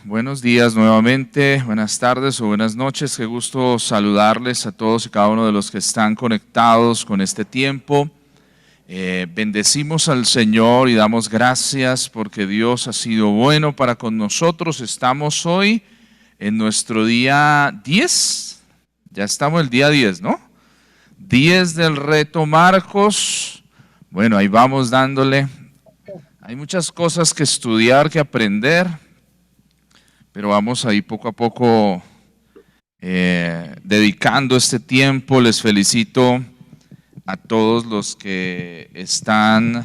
buenos días nuevamente, buenas tardes o buenas noches. Qué gusto saludarles a todos y cada uno de los que están conectados con este tiempo. Bendecimos al Señor y damos gracias porque Dios ha sido bueno para con nosotros. Estamos hoy en nuestro día 10, ya estamos el día 10, ¿no? 10 del reto Marcos. Bueno, ahí vamos dándole. Hay muchas cosas que estudiar, que aprender, pero vamos ahí poco a poco dedicando este tiempo. Les felicito a todos los que están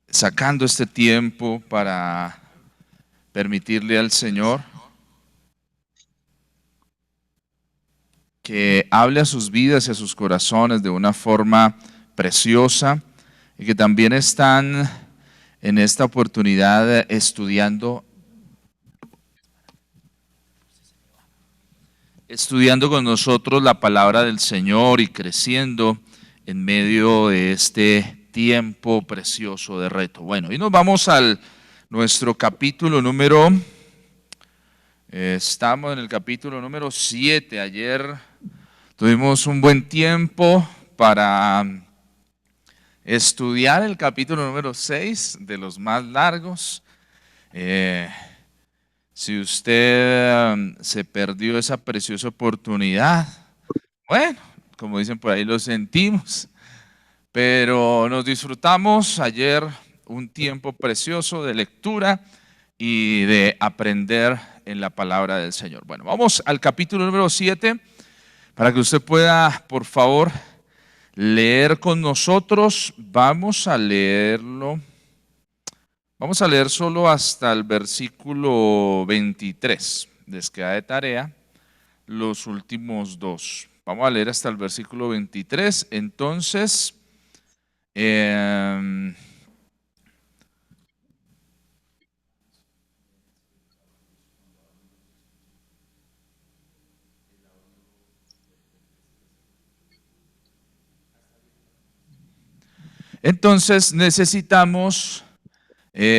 sacando este tiempo para permitirle al Señor que hable a sus vidas y a sus corazones de una forma preciosa, y que también están en esta oportunidad estudiando con nosotros la palabra del Señor y creciendo en medio de este tiempo precioso de reto. Bueno, y nos vamos al nuestro capítulo número, estamos en el capítulo número 7. Ayer tuvimos un buen tiempo para estudiar el capítulo número 6, de los más largos. Si usted se perdió esa preciosa oportunidad, bueno, como dicen por ahí, lo sentimos, pero nos disfrutamos ayer un tiempo precioso de lectura y de aprender en la palabra del Señor. Bueno, vamos al capítulo número 7 para que usted pueda, por favor, leer con nosotros. Vamos a leerlo. Vamos a leer solo hasta el versículo 23. Les queda de tarea los últimos dos. Vamos a leer hasta el versículo 23. Entonces, necesitamos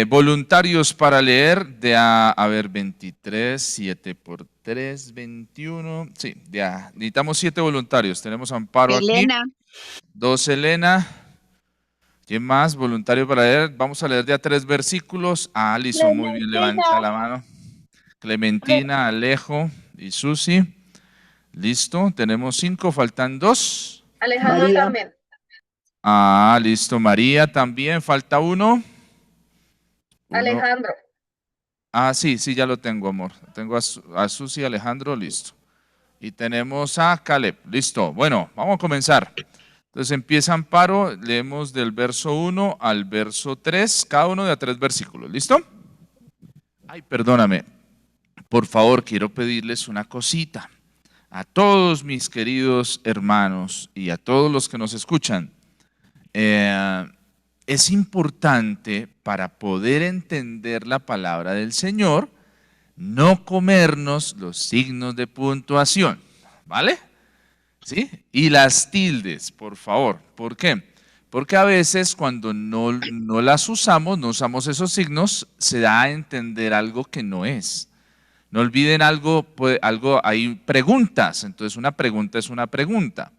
voluntarios para leer de a ver, 23, 7 por 3, 21. Sí, ya, necesitamos 7 voluntarios. Tenemos Amparo Elena. Aquí. 2, Elena. ¿Quién más? Voluntario para leer. Vamos a leer de a 3 versículos. Alison, muy bien, levanta la mano. Clementina, Alejo y Susi. Listo, tenemos 5, faltan 2. Alejandro María. También. Listo, María también, falta 1. Alejandro. Sí, ya lo tengo, amor. Tengo a Susi, Alejandro, listo. Y tenemos a Caleb, listo. Bueno, vamos a comenzar. Entonces empieza Amparo, leemos del verso 1 al verso 3, cada uno de a 3 versículos, ¿listo? Ay, perdóname, por favor, quiero pedirles una cosita a todos mis queridos hermanos y a todos los que nos escuchan. Es importante, para poder entender la palabra del Señor, no comernos los signos de puntuación, ¿vale? ¿Sí? Y las tildes, por favor. ¿Por qué? Porque a veces cuando no las usamos, no usamos esos signos, se da a entender algo que no es. No olviden algo, hay preguntas, entonces una pregunta es una pregunta.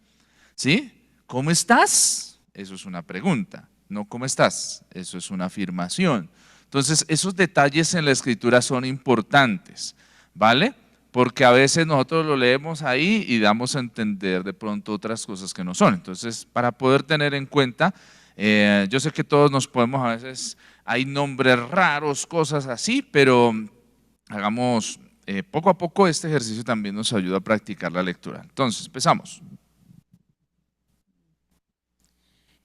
¿Sí? ¿Cómo estás? Eso es una pregunta. No, ¿cómo estás? Eso es una afirmación. Entonces, esos detalles en la escritura son importantes, ¿vale? Porque a veces nosotros lo leemos ahí y damos a entender de pronto otras cosas que no son. Entonces, para poder tener en cuenta, yo sé que todos nos podemos, a veces hay nombres raros, cosas así, pero hagamos poco a poco. Este ejercicio también nos ayuda a practicar la lectura. Entonces, empezamos.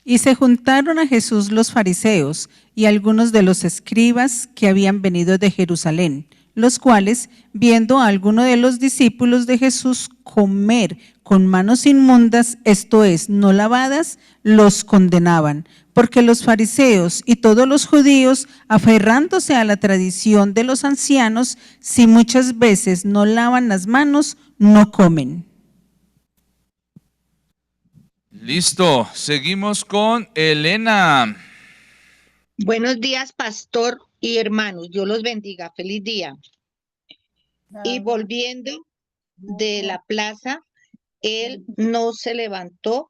Y se juntaron a Jesús los fariseos y algunos de los escribas que habían venido de Jerusalén, los cuales, viendo a alguno de los discípulos de Jesús comer con manos inmundas, esto es, no lavadas, los condenaban, porque los fariseos y todos los judíos, aferrándose a la tradición de los ancianos, si muchas veces no lavan las manos, no comen. Listo, seguimos con Elena. Buenos días, pastor y hermanos. Dios los bendiga. Feliz día. Y volviendo de la plaza, él no se levantó,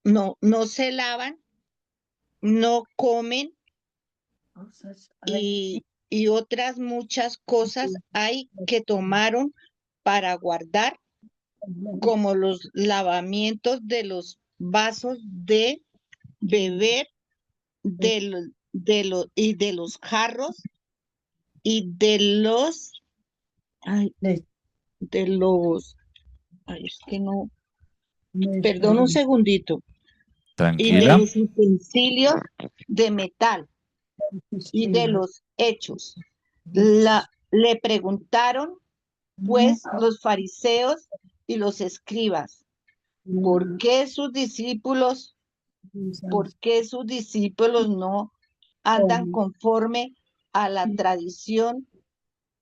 no se lavan, no comen y otras muchas cosas hay que tomaron para guardar, como los lavamientos de los vasos de beber, y de los jarros y de los, ay, es que no, perdón un segundito, y de Tranquila. los utensilios de metal y de los hechos. Le preguntaron, pues, los fariseos y los escribas, ¿por qué sus discípulos no andan conforme a la tradición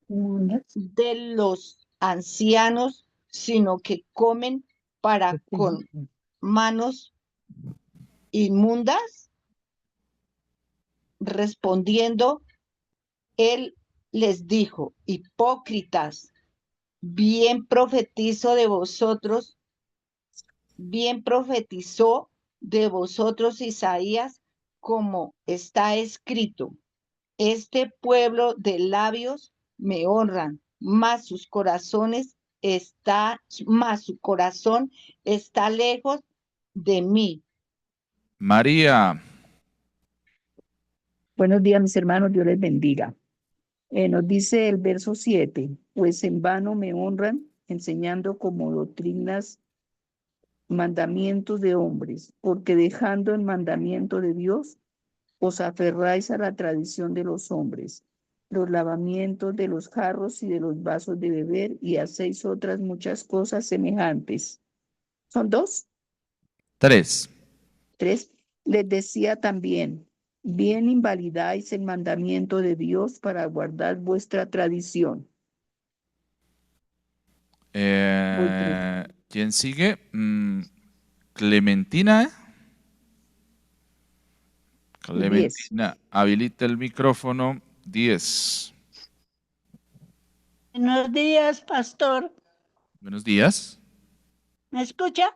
de los ancianos, sino que comen para con manos inmundas? Respondiendo, él les dijo, hipócritas, bien profetizó de vosotros Isaías, como está escrito, este pueblo de labios me honran, mas su corazón está lejos de mí. María, Buenos días, mis hermanos, Dios les bendiga. Nos dice el verso 7, pues en vano me honran, enseñando como doctrinas mandamientos de hombres, porque dejando el mandamiento de Dios, os aferráis a la tradición de los hombres, los lavamientos de los jarros y de los vasos de beber, y hacéis otras muchas cosas semejantes. ¿Son dos? 3. 3. Les decía también, bien invalidáis el mandamiento de Dios para guardar vuestra tradición. ¿Quién sigue? Clementina. Clementina, habilita el micrófono. 10. Buenos días, pastor. Buenos días. ¿Me escucha?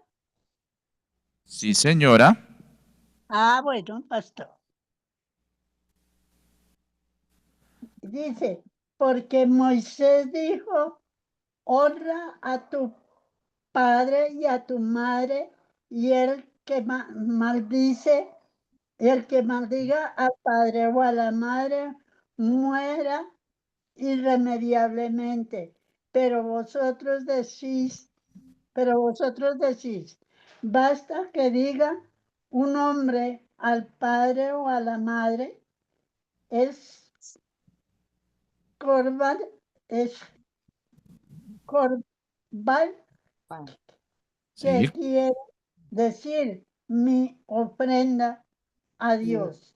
Sí, señora. Bueno, pastor. Dice, porque Moisés dijo, honra a tu padre y a tu madre, y el que maldice, el que maldiga al padre o a la madre, muera irremediablemente. Pero vosotros decís, basta que diga un hombre al padre o a la madre, es corban, que Sí. quiere decir mi ofrenda a Dios,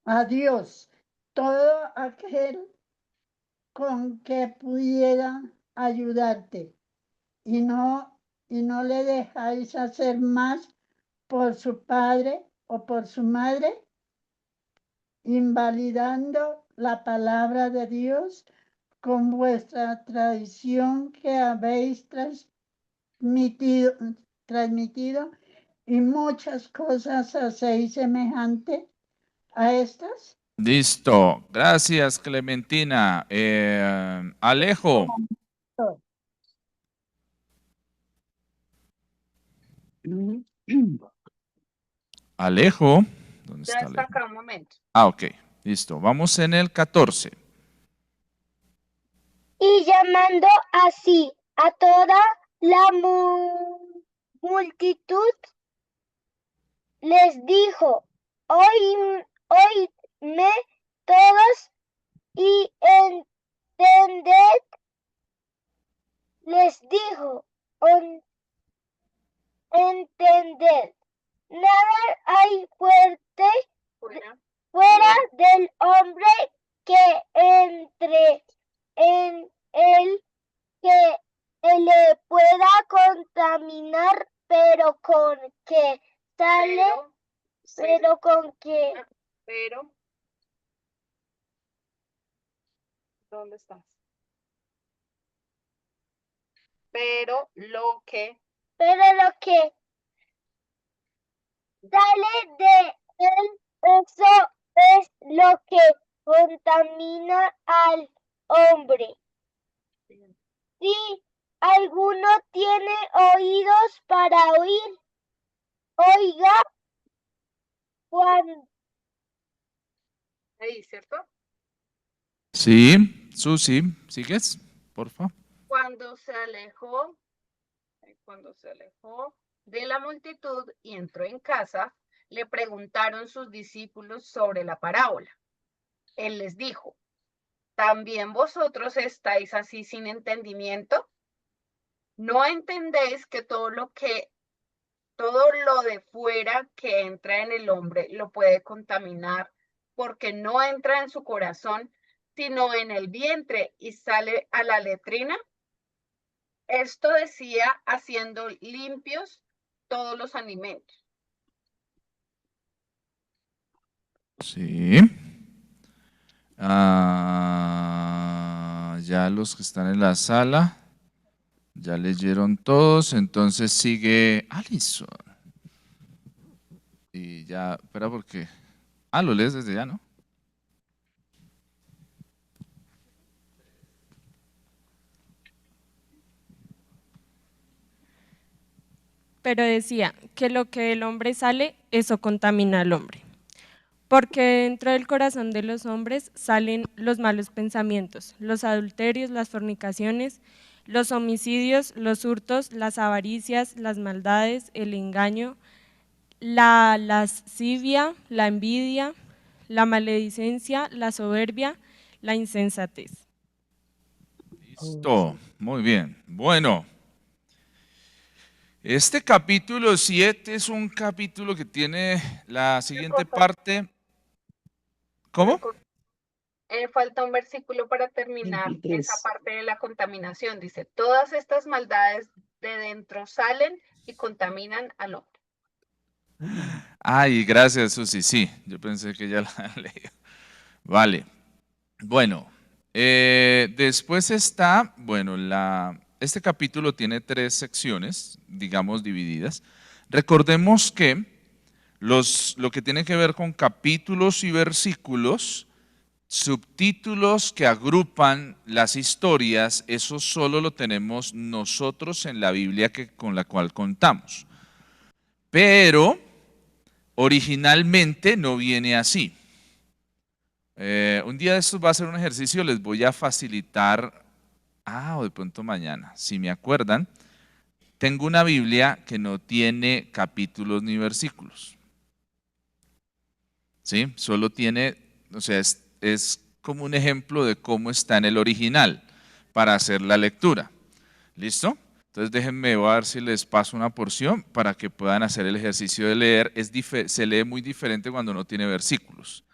a Dios, todo aquel con que pudiera ayudarte y no le dejáis hacer más por su padre o por su madre, invalidando la palabra de Dios con vuestra tradición que habéis transmitido, y muchas cosas hacéis semejante a estas. Listo. Gracias, Clementina. Alejo. Alejo. ¿Dónde está Ya está Alejo? acá un momento. Ok. Listo. Vamos en el 14. Y llamando así a toda la multitud, les dijo, oídme todos y entended. Les dijo, entended, nada hay fuerte fuera del hombre que entre en él, que le pueda contaminar, pero con que sale, pero ¿Dónde estás? Pero lo que sale de él, eso es lo que contamina al hombre. Si alguno tiene oídos para oír, oiga cuando ahí, ¿cierto? Sí, Susi, ¿sigues? Porfa. Cuando se alejó de la multitud y entró en casa, le preguntaron sus discípulos sobre la parábola. Él les dijo: ¿también vosotros estáis así sin entendimiento? ¿No entendéis que todo lo de fuera que entra en el hombre lo puede contaminar, porque no entra en su corazón, sino en el vientre y sale a la letrina? Esto decía haciendo limpios todos los alimentos. Sí. Ya los que están en la sala, ya leyeron todos, entonces sigue Alison. Y ya, espera porque... lo lees desde ya, ¿no? Pero decía que lo que del hombre sale, eso contamina al hombre. Porque dentro del corazón de los hombres salen los malos pensamientos, los adulterios, las fornicaciones, los homicidios, los hurtos, las avaricias, las maldades, el engaño, la lascivia, la envidia, la maledicencia, la soberbia, la insensatez. Listo, muy bien. Bueno, este capítulo 7 es un capítulo que tiene la siguiente parte. ¿Cómo? Falta un versículo para terminar 23. esa parte de la contaminación. Dice: todas estas maldades de dentro salen y contaminan al hombre. Ay, gracias, Susi. Sí, yo pensé que ya la leí. Vale. Bueno, después está, bueno, este capítulo tiene 3 secciones, digamos, divididas. Recordemos que lo que tiene que ver con capítulos y versículos, subtítulos que agrupan las historias, eso solo lo tenemos nosotros en la Biblia con la cual contamos. Pero originalmente no viene así. Un día de estos va a ser un ejercicio, les voy a facilitar, o de pronto mañana, si me acuerdan, tengo una Biblia que no tiene capítulos ni versículos. ¿Sí? Solo tiene, o sea, es como un ejemplo de cómo está en el original para hacer la lectura. ¿Listo? Entonces déjenme, voy a ver si les paso una porción para que puedan hacer el ejercicio de leer. Se lee muy diferente cuando no tiene versículos.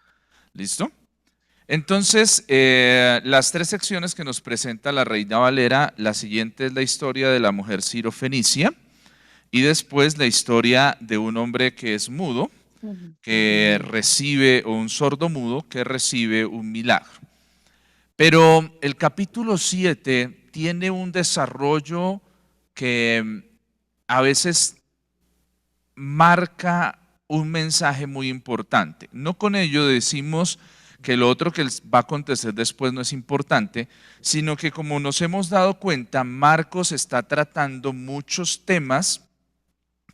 ¿Listo? Entonces, las 3 secciones que nos presenta la Reina Valera, la siguiente es la historia de la mujer sirofenicia y después la historia de un hombre que es mudo, que recibe, o un sordo mudo que recibe un milagro. Pero el capítulo 7 tiene un desarrollo que a veces marca un mensaje muy importante. No con ello decimos que lo otro que va a acontecer después no es importante, sino que como nos hemos dado cuenta, Marcos está tratando muchos temas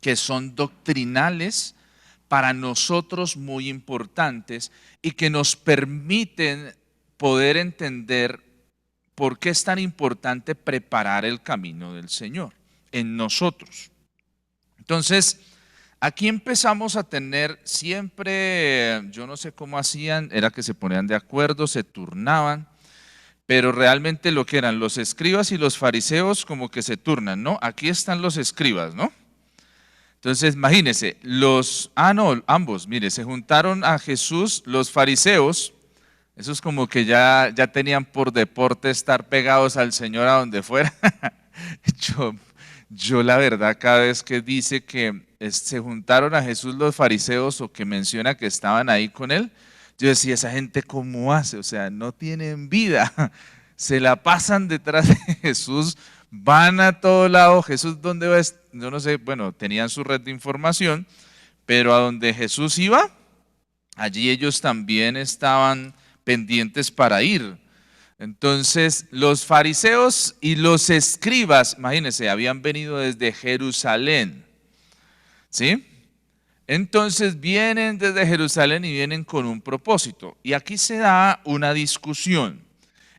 que son doctrinales para nosotros muy importantes y que nos permiten poder entender por qué es tan importante preparar el camino del Señor en nosotros. Entonces, aquí empezamos a tener siempre, yo no sé cómo hacían, era que se ponían de acuerdo, se turnaban, pero realmente lo que eran los escribas y los fariseos como que se turnan, ¿no? Aquí están los escribas, ¿no? Entonces, imagínense, ambos, mire, se juntaron a Jesús los fariseos, esos como que ya tenían por deporte estar pegados al Señor a donde fuera. Yo la verdad, cada vez que dice que se juntaron a Jesús los fariseos o que menciona que estaban ahí con él, yo decía, esa gente cómo hace, o sea, no tienen vida. se la pasan detrás de Jesús, van a todo lado. Jesús, ¿dónde va? Yo no sé, bueno, tenían su red de información, pero a donde Jesús iba, allí ellos también estaban pendientes para ir. Entonces, los fariseos y los escribas, imagínense, habían venido desde Jerusalén, ¿sí? Entonces vienen desde Jerusalén y vienen con un propósito. Y aquí se da una discusión.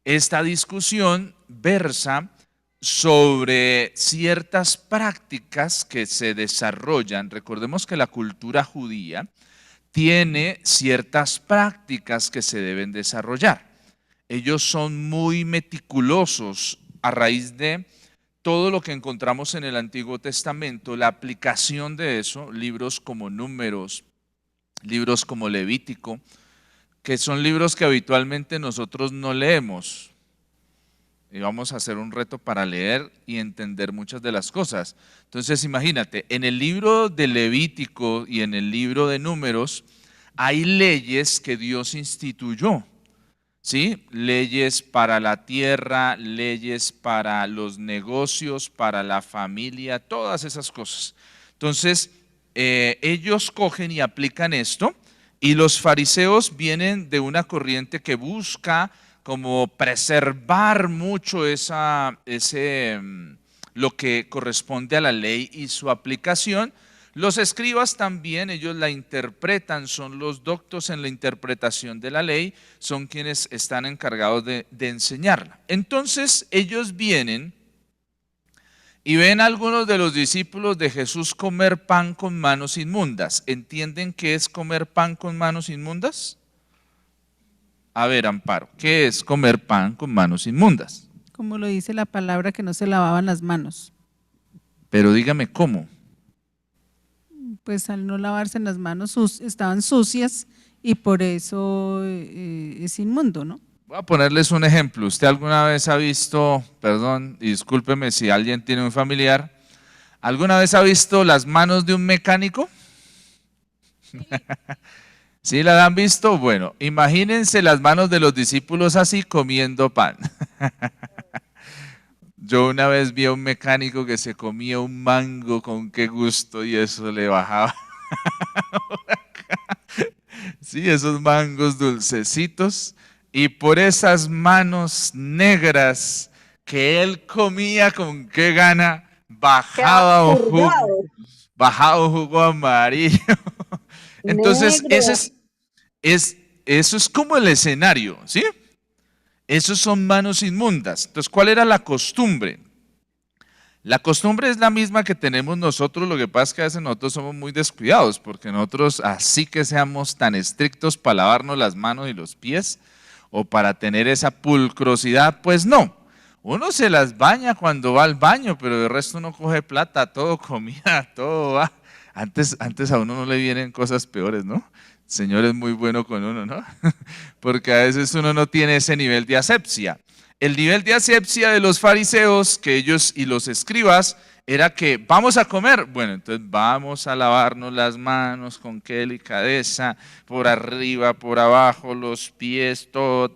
Esta discusión versa sobre ciertas prácticas que se desarrollan. Recordemos que la cultura judía tiene ciertas prácticas que se deben desarrollar. Ellos son muy meticulosos a raíz de todo lo que encontramos en el Antiguo Testamento, la aplicación de eso, libros como Números, libros como Levítico, que son libros que habitualmente nosotros no leemos. Y vamos a hacer un reto para leer y entender muchas de las cosas. Entonces imagínate, en el libro de Levítico y en el libro de Números hay leyes que Dios instituyó. ¿Sí? Leyes para la tierra, leyes para los negocios, para la familia, todas esas cosas. Entonces, ellos cogen y aplican esto, y los fariseos vienen de una corriente que busca como preservar mucho lo que corresponde a la ley y su aplicación. Los escribas también, ellos la interpretan, son los doctos en la interpretación de la ley, son quienes están encargados de enseñarla. Entonces ellos vienen y ven a algunos de los discípulos de Jesús comer pan con manos inmundas. ¿Entienden qué es comer pan con manos inmundas? A ver, Amparo, ¿qué es comer pan con manos inmundas? Como lo dice la palabra, que no se lavaban las manos. Pero dígame cómo. Pues al no lavarse las manos estaban sucias y por eso es inmundo, ¿no? Voy a ponerles un ejemplo. ¿Usted alguna vez ha visto, perdón, y discúlpeme si alguien tiene un familiar, alguna vez ha visto las manos de un mecánico? ¿Sí las han visto? Bueno, imagínense las manos de los discípulos así comiendo pan. Yo una vez vi a un mecánico que se comía un mango con qué gusto y eso le bajaba. Sí, esos mangos dulcecitos, y por esas manos negras que él comía con qué gana, bajaba un jugo amarillo. Entonces, eso es como el escenario, ¿sí? Esos son manos inmundas. Entonces, ¿cuál era la costumbre? La costumbre es la misma que tenemos nosotros, lo que pasa es que a veces nosotros somos muy descuidados, porque nosotros, así que seamos tan estrictos para lavarnos las manos y los pies, o para tener esa pulcrosidad, pues no. Uno se las baña cuando va al baño, pero de resto uno coge plata, todo comida, todo va. Antes a uno no le vienen cosas peores, ¿no? El Señor es muy bueno con uno, ¿no? Porque a veces uno no tiene ese nivel de asepsia. El nivel de asepsia de los fariseos, que ellos y los escribas, era que vamos a comer. Bueno, entonces vamos a lavarnos las manos con qué delicadeza, por arriba, por abajo, los pies, todo,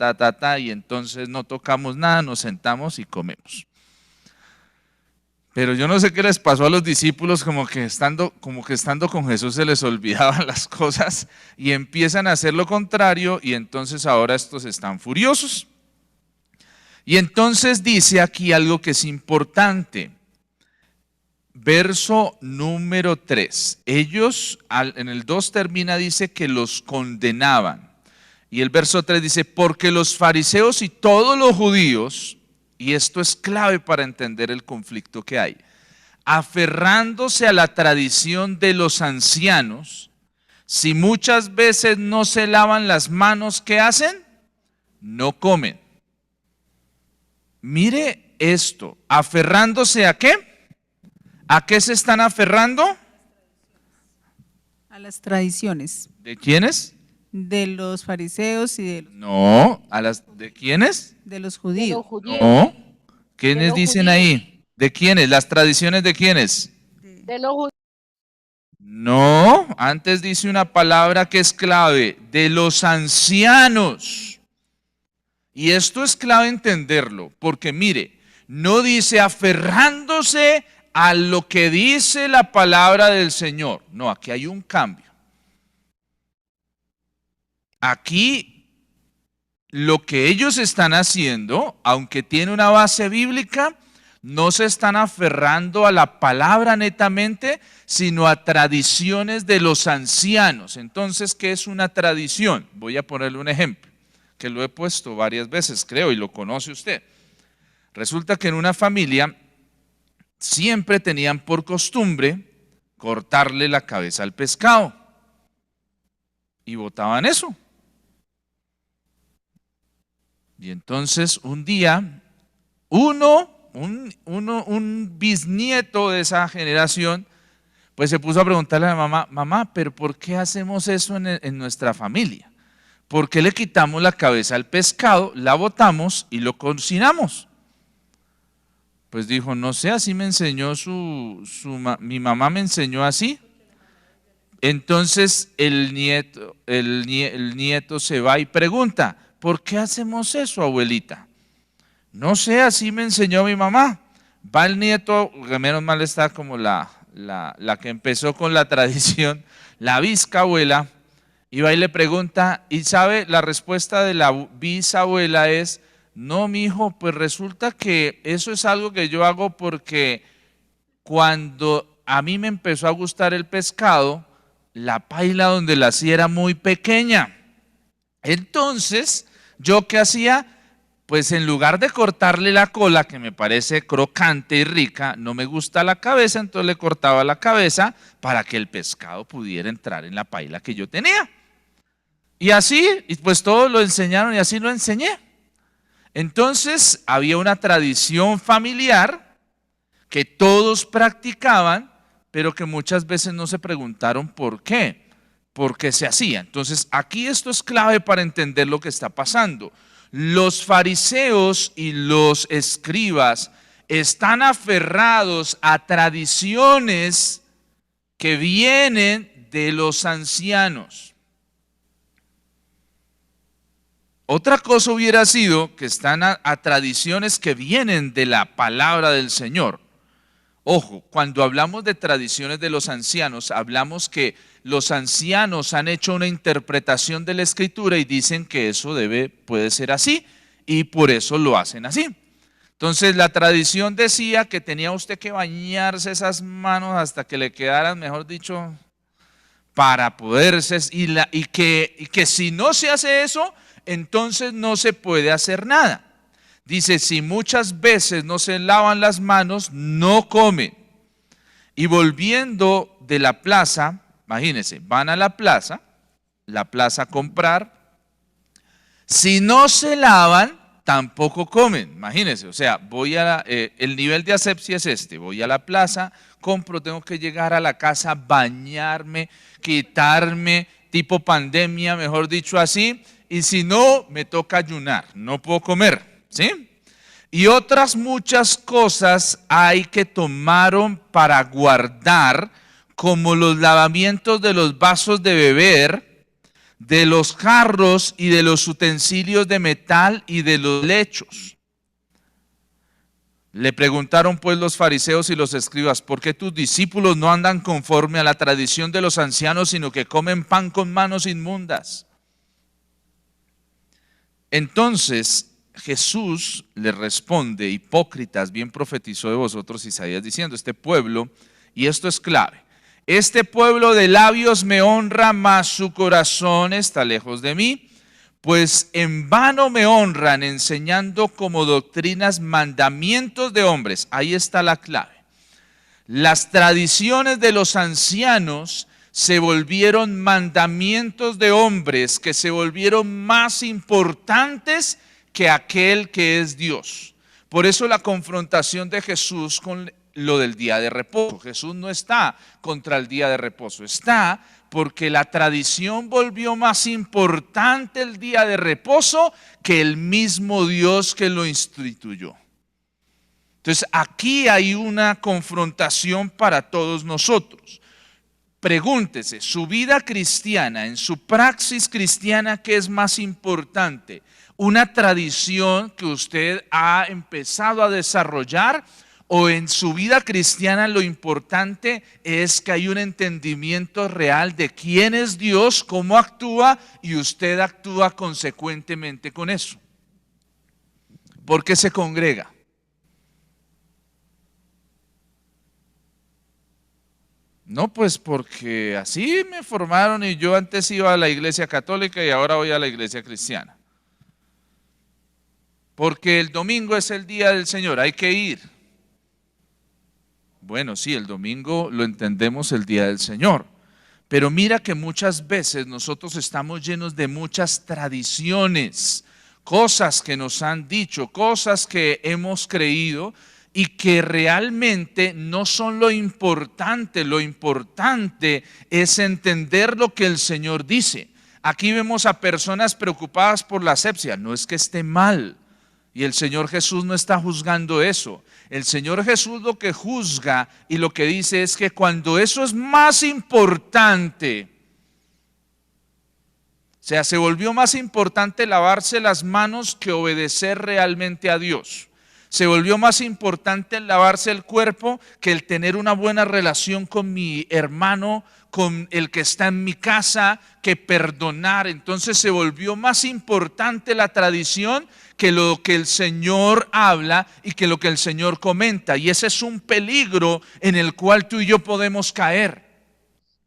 y entonces no tocamos nada, nos sentamos y comemos. Pero yo no sé qué les pasó a los discípulos, como que estando con Jesús se les olvidaban las cosas y empiezan a hacer lo contrario, y entonces ahora estos están furiosos. Y entonces dice aquí algo que es importante. Verso número 3. Ellos, en el 2 termina, dice que los condenaban. Y el verso 3 dice, porque los fariseos y todos los judíos, y esto es clave para entender el conflicto que hay, aferrándose a la tradición de los ancianos, si muchas veces no se lavan las manos, ¿qué hacen? No comen. Mire esto, ¿aferrándose a qué? ¿A qué se están aferrando? A las tradiciones. ¿De quiénes? De los fariseos y No, ¿de quiénes? de los judíos. No. ¿Quiénes dicen ahí? ¿De quiénes? ¿Las tradiciones de quiénes? De los judíos. No, antes dice una palabra que es clave, de los ancianos. Y esto es clave entenderlo, porque mire, no dice aferrándose a lo que dice la palabra del Señor. No, aquí hay un cambio. Aquí lo que ellos están haciendo, aunque tiene una base bíblica, no se están aferrando a la palabra netamente, sino a tradiciones de los ancianos. Entonces, ¿qué es una tradición? Voy a ponerle un ejemplo, que lo he puesto varias veces, creo, y lo conoce usted. Resulta que en una familia siempre tenían por costumbre cortarle la cabeza al pescado. Y botaban eso. Y entonces un día, un bisnieto de esa generación, pues se puso a preguntarle a la mamá, mamá, pero ¿por qué hacemos eso en nuestra familia? ¿Por qué le quitamos la cabeza al pescado, la botamos y lo cocinamos? Pues dijo, no sé, así me enseñó mi mamá me enseñó así. Entonces el nieto se va y pregunta, ¿por qué hacemos eso, abuelita? No sé, así me enseñó mi mamá. Va el nieto, que menos mal está como la que empezó con la tradición, la bisabuela, y va y le pregunta, y sabe, la respuesta de la bisabuela es, no, mi hijo, pues resulta que eso es algo que yo hago porque cuando a mí me empezó a gustar el pescado, la paila donde la hacía era muy pequeña. Entonces, ¿yo qué hacía? Pues en lugar de cortarle la cola, que me parece crocante y rica, no me gusta la cabeza, entonces le cortaba la cabeza para que el pescado pudiera entrar en la paila que yo tenía. Y así, y pues todos lo enseñaron y así lo enseñé. Entonces, había una tradición familiar que todos practicaban, pero que muchas veces no se preguntaron por qué se hacía. Entonces, aquí esto es clave para entender lo que está pasando. Los fariseos y los escribas están aferrados a tradiciones que vienen de los ancianos. Otra cosa hubiera sido que están a tradiciones que vienen de la palabra del Señor. Ojo, cuando hablamos de tradiciones de los ancianos, hablamos que los ancianos han hecho una interpretación de la Escritura y dicen que eso puede ser así, y por eso lo hacen así. Entonces la tradición decía que tenía usted que bañarse esas manos hasta que le quedaran, mejor dicho, para poderse, y que si no se hace eso, entonces no se puede hacer nada. Dice, si muchas veces no se lavan las manos, no comen. Y volviendo de la plaza, imagínense, van a la plaza a comprar. Si no se lavan, tampoco comen. Imagínense, o sea, el nivel de asepsia es este. Voy a la plaza, compro, tengo que llegar a la casa, bañarme, quitarme, tipo pandemia, mejor dicho así. Y si no, me toca ayunar, no puedo comer. ¿Sí? Y otras muchas cosas hay que tomaron para guardar, como los lavamientos de los vasos de beber, de los jarros y de los utensilios de metal y de los lechos. Le preguntaron pues los fariseos y los escribas, ¿por qué tus discípulos no andan conforme a la tradición de los ancianos, sino que comen pan con manos inmundas? Entonces Jesús le responde, hipócritas, bien profetizó de vosotros Isaías diciendo, este pueblo, y esto es clave, este pueblo de labios me honra, mas su corazón está lejos de mí, pues en vano me honran enseñando como doctrinas mandamientos de hombres. Ahí está la clave. Las tradiciones de los ancianos se volvieron mandamientos de hombres que se volvieron más importantes que aquel que es Dios. Por eso la confrontación de Jesús con lo del día de reposo. Jesús no está contra el día de reposo, está porque la tradición volvió más importante el día de reposo que el mismo Dios que lo instituyó. Entonces aquí hay una confrontación para todos nosotros. Pregúntese, su vida cristiana, en su praxis cristiana, ¿qué es más importante? una tradición que usted ha empezado a desarrollar, o en su vida cristiana lo importante es que hay un entendimiento real de quién es Dios, cómo actúa, y usted actúa consecuentemente con eso. ¿Por qué se congrega? No, pues porque así me formaron y yo antes iba a la iglesia católica y ahora voy a la iglesia cristiana. Porque el domingo es el día del Señor, hay que ir. Bueno, sí, el domingo lo entendemos el día del Señor. Pero mira que muchas veces nosotros estamos llenos de muchas tradiciones, cosas que nos han dicho, cosas que hemos creído y que realmente no son lo importante. Lo importante es entender lo que el Señor dice. Aquí vemos a personas preocupadas por la asepsia. No es que esté mal, y el Señor Jesús no está juzgando eso. El Señor Jesús lo que juzga y lo que dice es que cuando eso es más importante, o sea, se volvió más importante lavarse las manos que obedecer realmente a Dios. Se volvió más importante el lavarse el cuerpo que el tener una buena relación con mi hermano, con el que está en mi casa, que perdonar. Entonces se volvió más importante la tradición que lo que el Señor habla y que lo que el Señor comenta. Y ese es un peligro en el cual tú y yo podemos caer.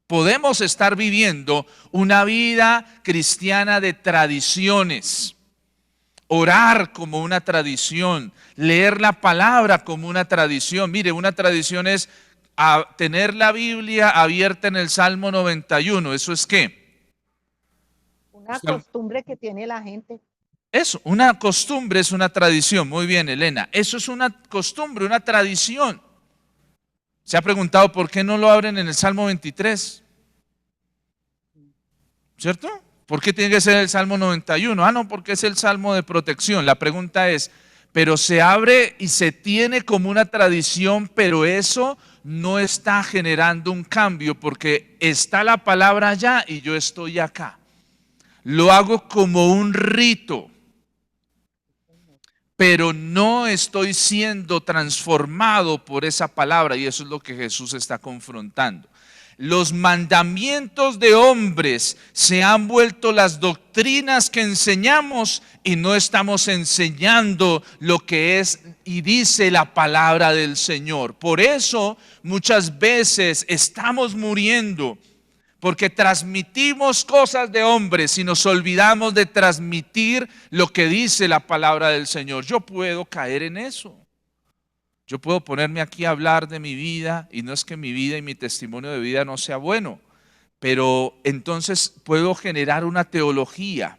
Podemos estar viviendo una vida cristiana de tradiciones. Orar como una tradición, leer la palabra como una tradición. Mire, una tradición es tener la Biblia abierta en el Salmo 91. ¿Eso es qué? Una costumbre que tiene la gente. Eso, una costumbre es una tradición. Muy bien, Elena. Eso es una costumbre, una tradición. ¿Se ha preguntado por qué no lo abren en el Salmo 23? ¿Cierto? ¿Por qué tiene que ser el Salmo 91? Ah, no, porque es el Salmo de protección. La pregunta es, pero se abre y se tiene como una tradición, pero eso no está generando un cambio porque está la palabra allá y yo estoy acá. Lo hago como un rito, pero no estoy siendo transformado por esa palabra, y eso es lo que Jesús está confrontando. Los mandamientos de hombres se han vuelto las doctrinas que enseñamos y no estamos enseñando lo que es y dice la palabra del Señor. Por eso muchas veces estamos muriendo, porque transmitimos cosas de hombres y nos olvidamos de transmitir lo que dice la palabra del Señor. Yo puedo caer en eso. Yo puedo ponerme aquí a hablar de mi vida, y no es que mi vida y mi testimonio de vida no sea bueno, pero entonces puedo generar una teología.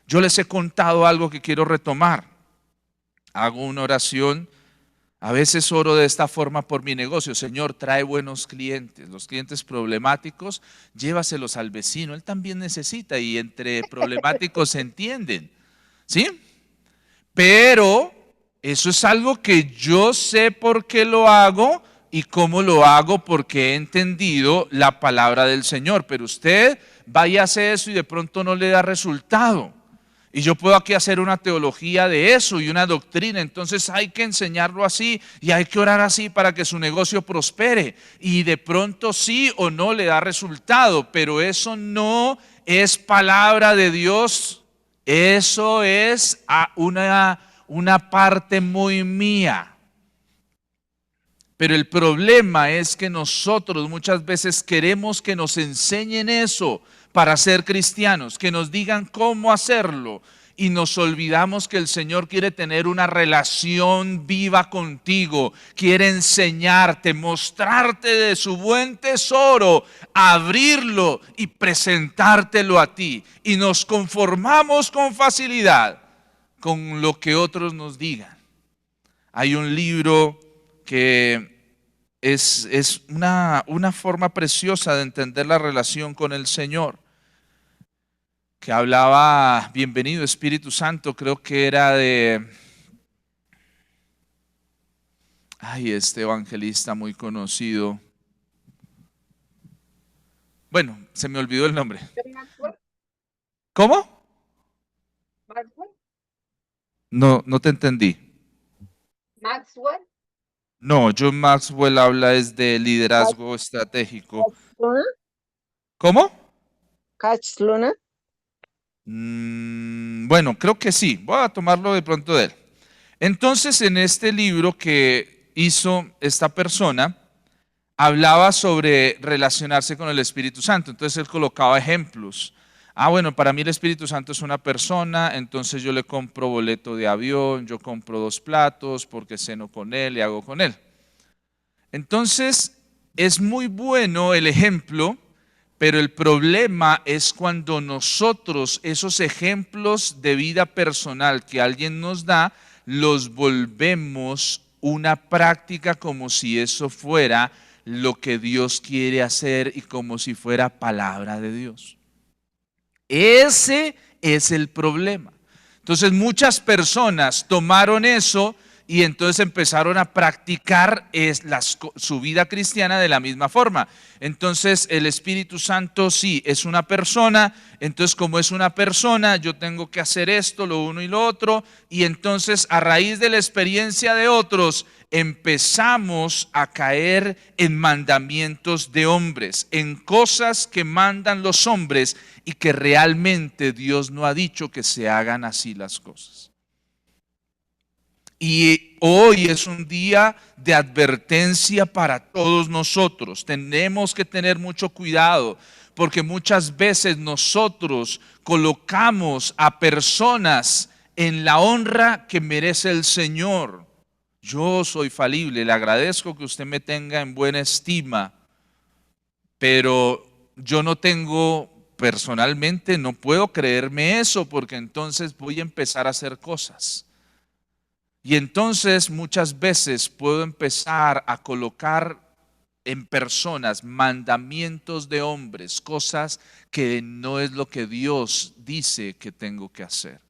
Yo les he contado algo que quiero retomar. Hago una oración, a veces oro de esta forma por mi negocio. Señor, trae buenos clientes, los clientes problemáticos, llévaselos al vecino, él también necesita, y entre problemáticos se entienden, ¿sí? Pero eso es algo que yo sé por qué lo hago y cómo lo hago, porque he entendido la palabra del Señor. Pero usted vaya a hacer eso y de pronto no le da resultado. Y yo puedo aquí hacer una teología de eso y una doctrina. Entonces hay que enseñarlo así y hay que orar así para que su negocio prospere. Y de pronto sí o no le da resultado, pero eso no es palabra de Dios. Eso es una parte muy mía. Pero el problema es que nosotros muchas veces queremos que nos enseñen eso para ser cristianos, que nos digan cómo hacerlo, y nos olvidamos que el Señor quiere tener una relación viva contigo, quiere enseñarte, mostrarte de su buen tesoro, abrirlo y presentártelo a ti. Y nos conformamos con facilidad con lo que otros nos digan. Hay un libro que es una forma preciosa de entender la relación con el Señor, que hablaba, bienvenido Espíritu Santo, creo que era de, este evangelista muy conocido. Bueno, se me olvidó el nombre. ¿Cómo? No, no te entendí. Maxwell. No, John Maxwell habla es de liderazgo estratégico. ¿Luna? ¿Cómo? ¿Catch Luna? Bueno, creo que sí. Voy a tomarlo de pronto de él. Entonces, en este libro que hizo esta persona, hablaba sobre relacionarse con el Espíritu Santo. Entonces, él colocaba ejemplos. Bueno, para mí el Espíritu Santo es una persona, entonces yo le compro boleto de avión, yo compro 2 platos porque ceno con él y hago con él. Entonces, es muy bueno el ejemplo, pero el problema es cuando nosotros esos ejemplos de vida personal que alguien nos da, los volvemos una práctica como si eso fuera lo que Dios quiere hacer y como si fuera palabra de Dios. Ese es el problema. Entonces muchas personas tomaron eso y entonces empezaron a practicar su vida cristiana de la misma forma. Entonces el Espíritu Santo sí es una persona, entonces como es una persona yo tengo que hacer esto, lo uno y lo otro, y entonces a raíz de la experiencia de otros empezamos a caer en mandamientos de hombres, en cosas que mandan los hombres y que realmente Dios no ha dicho que se hagan así las cosas. Y hoy es un día de advertencia para todos nosotros. Tenemos que tener mucho cuidado porque muchas veces nosotros colocamos a personas en la honra que merece el Señor. Yo soy falible, le agradezco que usted me tenga en buena estima, pero yo no tengo, personalmente no puedo creerme eso porque entonces voy a empezar a hacer cosas. Y entonces muchas veces puedo empezar a colocar en personas mandamientos de hombres, cosas que no es lo que Dios dice que tengo que hacer.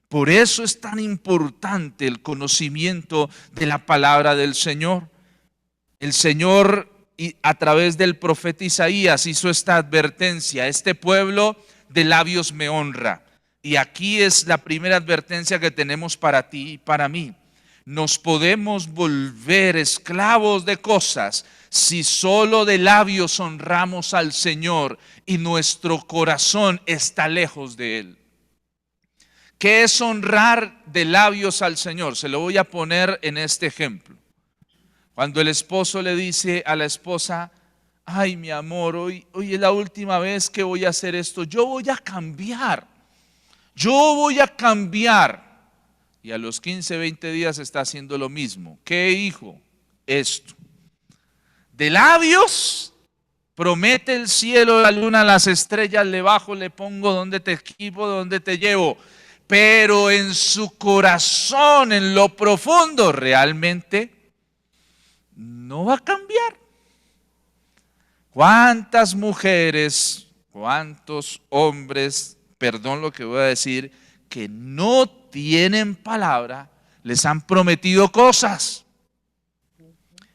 Por eso es tan importante el conocimiento de la palabra del Señor. El Señor a través del profeta Isaías hizo esta advertencia: este pueblo de labios me honra. Y aquí es la primera advertencia que tenemos para ti y para mí. Nos podemos volver esclavos de cosas si solo de labios honramos al Señor y nuestro corazón está lejos de Él. ¿Qué es honrar de labios al Señor? Se lo voy a poner en este ejemplo. Cuando el esposo le dice a la esposa: ay, mi amor, hoy es la última vez que voy a hacer esto, yo voy a cambiar, yo voy a cambiar. Y a los 15, 20 días está haciendo lo mismo. ¿Qué, hijo? Esto. De labios promete el cielo, la luna, las estrellas, le bajo, le pongo, donde te equipo, donde te llevo. Pero en su corazón, en lo profundo, realmente no va a cambiar. ¿Cuántas mujeres, cuántos hombres, perdón lo que voy a decir, que no tienen palabra, les han prometido cosas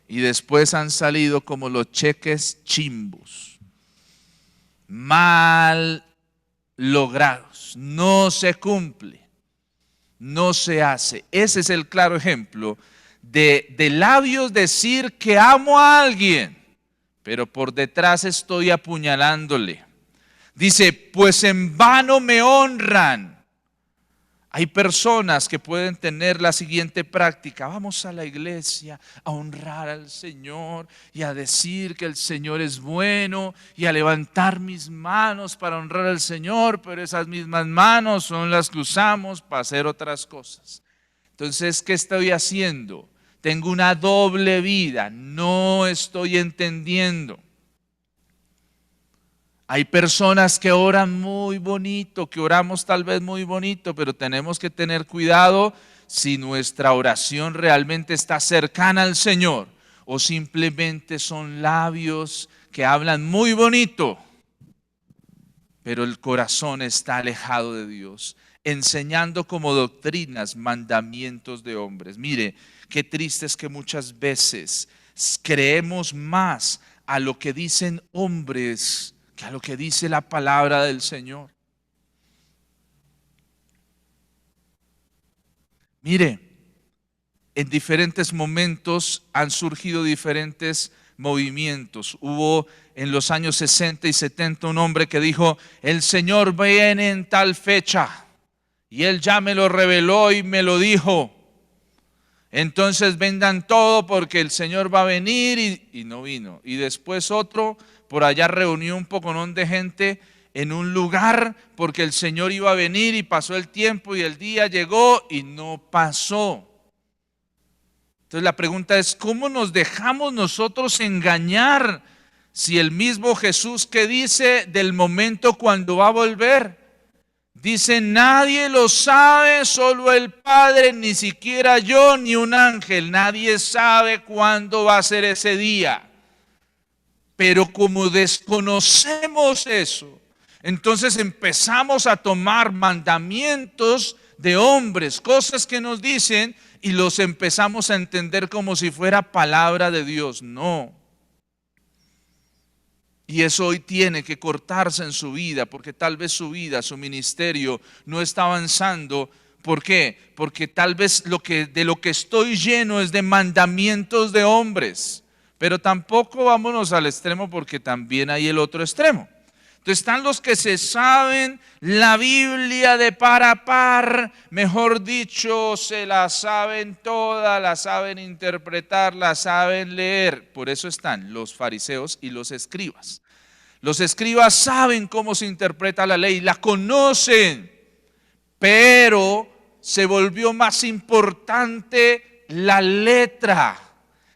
y después han salido como los cheques chimbos, mal logrados, no se cumple, no se hace? Ese es el claro ejemplo de labios decir que amo a alguien, pero por detrás estoy apuñalándole. Dice: pues en vano me honran. Hay personas que pueden tener la siguiente práctica: vamos a la iglesia a honrar al Señor y a decir que el Señor es bueno y a levantar mis manos para honrar al Señor, pero esas mismas manos son las que usamos para hacer otras cosas. Entonces, ¿qué estoy haciendo? Tengo una doble vida, no estoy entendiendo. Hay personas que oran muy bonito, que oramos tal vez muy bonito, pero tenemos que tener cuidado si nuestra oración realmente está cercana al Señor o simplemente son labios que hablan muy bonito, pero el corazón está alejado de Dios, enseñando como doctrinas mandamientos de hombres. Mire, qué triste es que muchas veces creemos más a lo que dicen hombres que a lo que dice la palabra del Señor. Mire, en diferentes momentos han surgido diferentes movimientos. Hubo en los años 60 y 70 un hombre que dijo, el Señor viene en tal fecha, y Él ya me lo reveló y me lo dijo. Entonces vendan todo porque el Señor va a venir, y no vino. Y después otro por allá reunió un poconón de gente en un lugar porque el Señor iba a venir, y pasó el tiempo y el día llegó y no pasó. Entonces la pregunta es, ¿cómo nos dejamos nosotros engañar si el mismo Jesús que dice del momento cuando va a volver? Dice, nadie lo sabe, solo el Padre, ni siquiera yo ni un ángel. Nadie sabe cuándo va a ser ese día. Pero como desconocemos eso, entonces empezamos a tomar mandamientos de hombres, cosas que nos dicen, y los empezamos a entender como si fuera palabra de Dios. No. Y eso hoy tiene que cortarse en su vida, porque tal vez su vida, su ministerio no está avanzando. ¿Por qué? Porque tal vez de lo que estoy lleno es de mandamientos de hombres. Pero tampoco vámonos al extremo, porque también hay el otro extremo. Entonces están los que se saben la Biblia de par a par, mejor dicho, se la saben toda, la saben interpretar, la saben leer. Por eso están los fariseos y los escribas. Los escribas saben cómo se interpreta la ley, la conocen, pero se volvió más importante la letra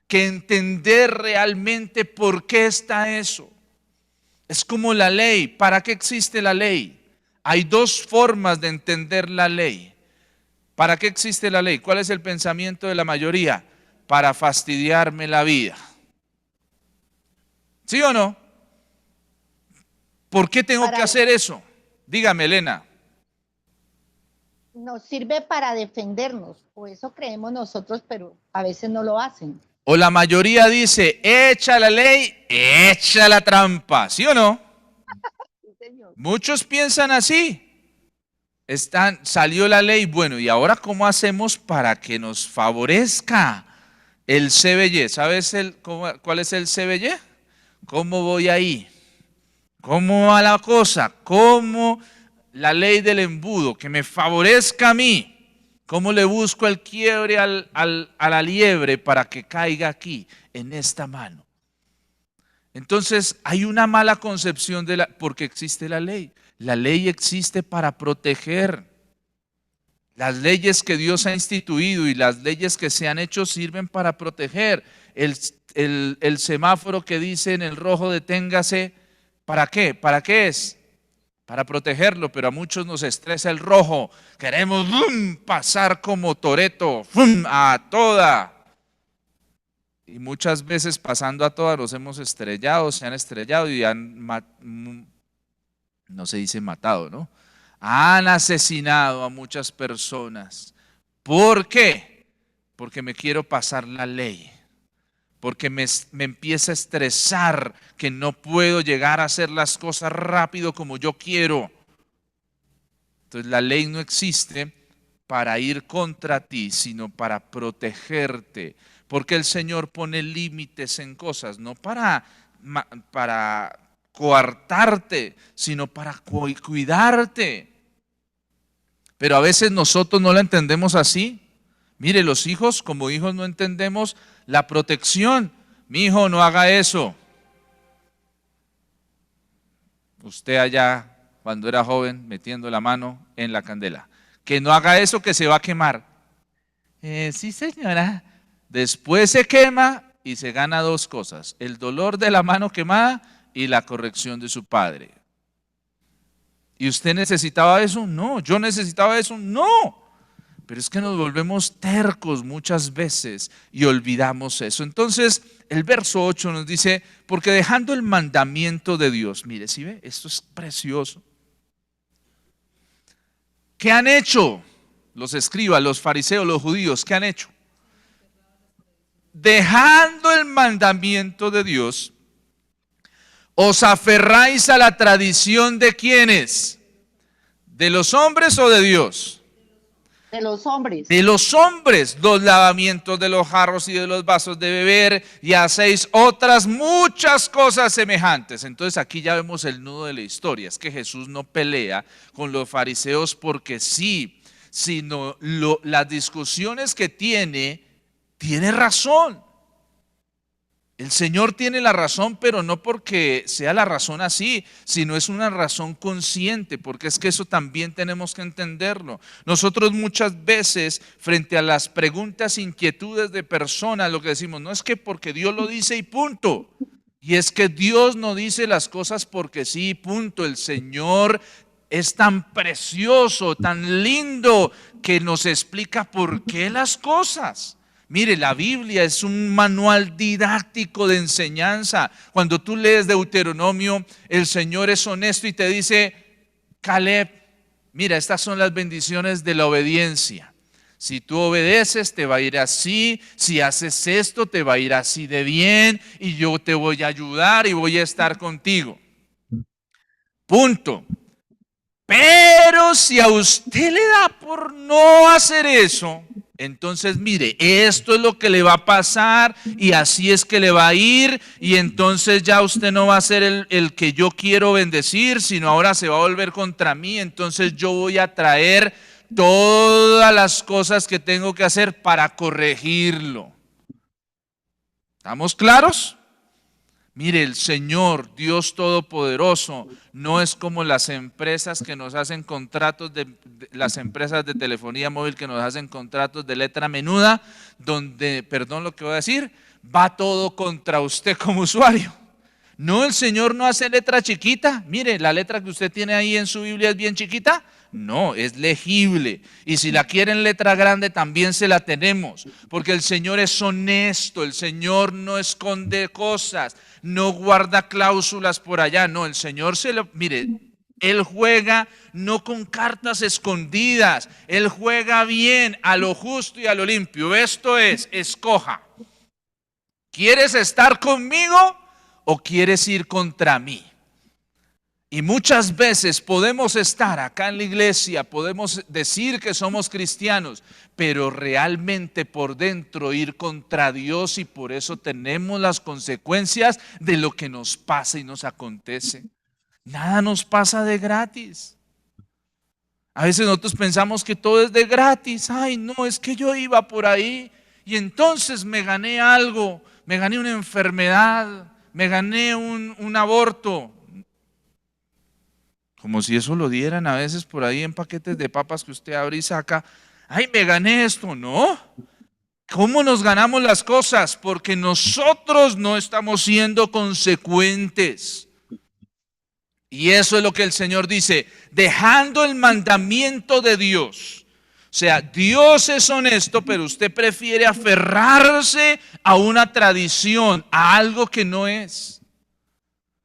que entender realmente por qué está eso. Es como la ley. ¿Para qué existe la ley? Hay dos formas de entender la ley. ¿Para qué existe la ley? ¿Cuál es el pensamiento de la mayoría? Para fastidiarme la vida. ¿Sí o no? ¿Por qué tengo que hacer eso? Dígame, Elena. Nos sirve para defendernos, o eso creemos nosotros, pero a veces no lo hacen. O la mayoría dice, echa la ley, echa la trampa, ¿sí o no? Sí, señor. Muchos piensan así. Salió la ley, bueno, ¿y ahora cómo hacemos para que nos favorezca el CBY? ¿Sabes cuál es el CBY? ¿Cómo voy ahí? ¿Cómo va la cosa? ¿Cómo la ley del embudo? Que me favorezca a mí. ¿Cómo le busco el quiebre a la liebre para que caiga aquí, en esta mano? Entonces hay una mala concepción porque existe la ley. La ley existe para proteger. Las leyes que Dios ha instituido y las leyes que se han hecho sirven para proteger. El semáforo que dice en el rojo deténgase, ¿para qué? ¿Para qué es? Para protegerlo, pero a muchos nos estresa el rojo. Queremos pasar como Toretto, a toda. Y muchas veces pasando a toda nos hemos estrellado, se han estrellado y no se dice matado, ¿no? Han asesinado a muchas personas. ¿Por qué? Porque me quiero pasar la ley. Porque me empieza a estresar que no puedo llegar a hacer las cosas rápido como yo quiero. Entonces la ley no existe para ir contra ti, sino para protegerte. Porque el Señor pone límites en cosas, no para coartarte, sino para cuidarte. Pero a veces nosotros no la entendemos así. Mire, los hijos, como hijos no entendemos la protección. Mi hijo, no haga eso. Usted allá, cuando era joven, metiendo la mano en la candela. Que no haga eso, que se va a quemar. Sí, señora. Después se quema y se gana dos cosas: el dolor de la mano quemada y la corrección de su padre. ¿Y usted necesitaba eso? No. ¿Yo necesitaba eso? No. Pero es que nos volvemos tercos muchas veces y olvidamos eso. Entonces el verso 8 nos dice, porque dejando el mandamiento de Dios, mire, ¿sí ve? Esto es precioso. ¿Qué han hecho los escribas, los fariseos, los judíos? ¿Qué han hecho? Dejando el mandamiento de Dios, os aferráis a la tradición de ¿quiénes? ¿De los hombres o de Dios? De los hombres. De los hombres, los lavamientos de los jarros y de los vasos de beber, y hacéis otras muchas cosas semejantes. Entonces aquí ya vemos el nudo de la historia, es que Jesús no pelea con los fariseos porque sí, sino las discusiones que tiene razón. El Señor tiene la razón, pero no porque sea la razón así, sino es una razón consciente, porque es que eso también tenemos que entenderlo. Nosotros muchas veces, frente a las preguntas, inquietudes de personas, lo que decimos, no es que porque Dios lo dice y punto. Y es que Dios no dice las cosas porque sí y punto. El Señor es tan precioso, tan lindo, que nos explica por qué las cosas. Mire, la Biblia es un manual didáctico de enseñanza. Cuando tú lees Deuteronomio, el Señor es honesto y te dice, Caleb, mira, estas son las bendiciones de la obediencia. Si tú obedeces, te va a ir así. Si haces esto, te va a ir así de bien. Y yo te voy a ayudar y voy a estar contigo. Punto. Pero si a usted le da por no hacer eso, entonces mire, esto es lo que le va a pasar y así es que le va a ir, y entonces ya usted no va a ser el que yo quiero bendecir, sino ahora se va a volver contra mí. Entonces yo voy a traer todas las cosas que tengo que hacer para corregirlo. ¿Estamos claros? Mire, el Señor, Dios Todopoderoso, no es como las empresas que nos hacen contratos, las empresas de telefonía móvil que nos hacen contratos de letra menuda, donde, perdón lo que voy a decir, va todo contra usted como usuario. No, el Señor no hace letra chiquita. Mire, la letra que usted tiene ahí en su Biblia es bien chiquita. No, es legible. Y si la quiere en letra grande, también se la tenemos. Porque el Señor es honesto, el Señor no esconde cosas, no guarda cláusulas por allá. No, el Señor mire, Él juega no con cartas escondidas, Él juega bien, a lo justo y a lo limpio. Esto es, escoja. ¿Quieres estar conmigo o quieres ir contra mí? Y muchas veces podemos estar acá en la iglesia, podemos decir que somos cristianos, pero realmente por dentro ir contra Dios, y por eso tenemos las consecuencias de lo que nos pasa y nos acontece. Nada nos pasa de gratis. A veces nosotros pensamos que todo es de gratis. Ay, no, es que yo iba por ahí y entonces me gané algo, me gané una enfermedad, me gané un aborto. Como si eso lo dieran a veces por ahí en paquetes de papas que usted abre y saca. Ay, me gané esto. No. ¿Cómo nos ganamos las cosas? Porque nosotros no estamos siendo consecuentes. Y eso es lo que el Señor dice, dejando el mandamiento de Dios. O sea, Dios es honesto, pero usted prefiere aferrarse a una tradición, a algo que no es.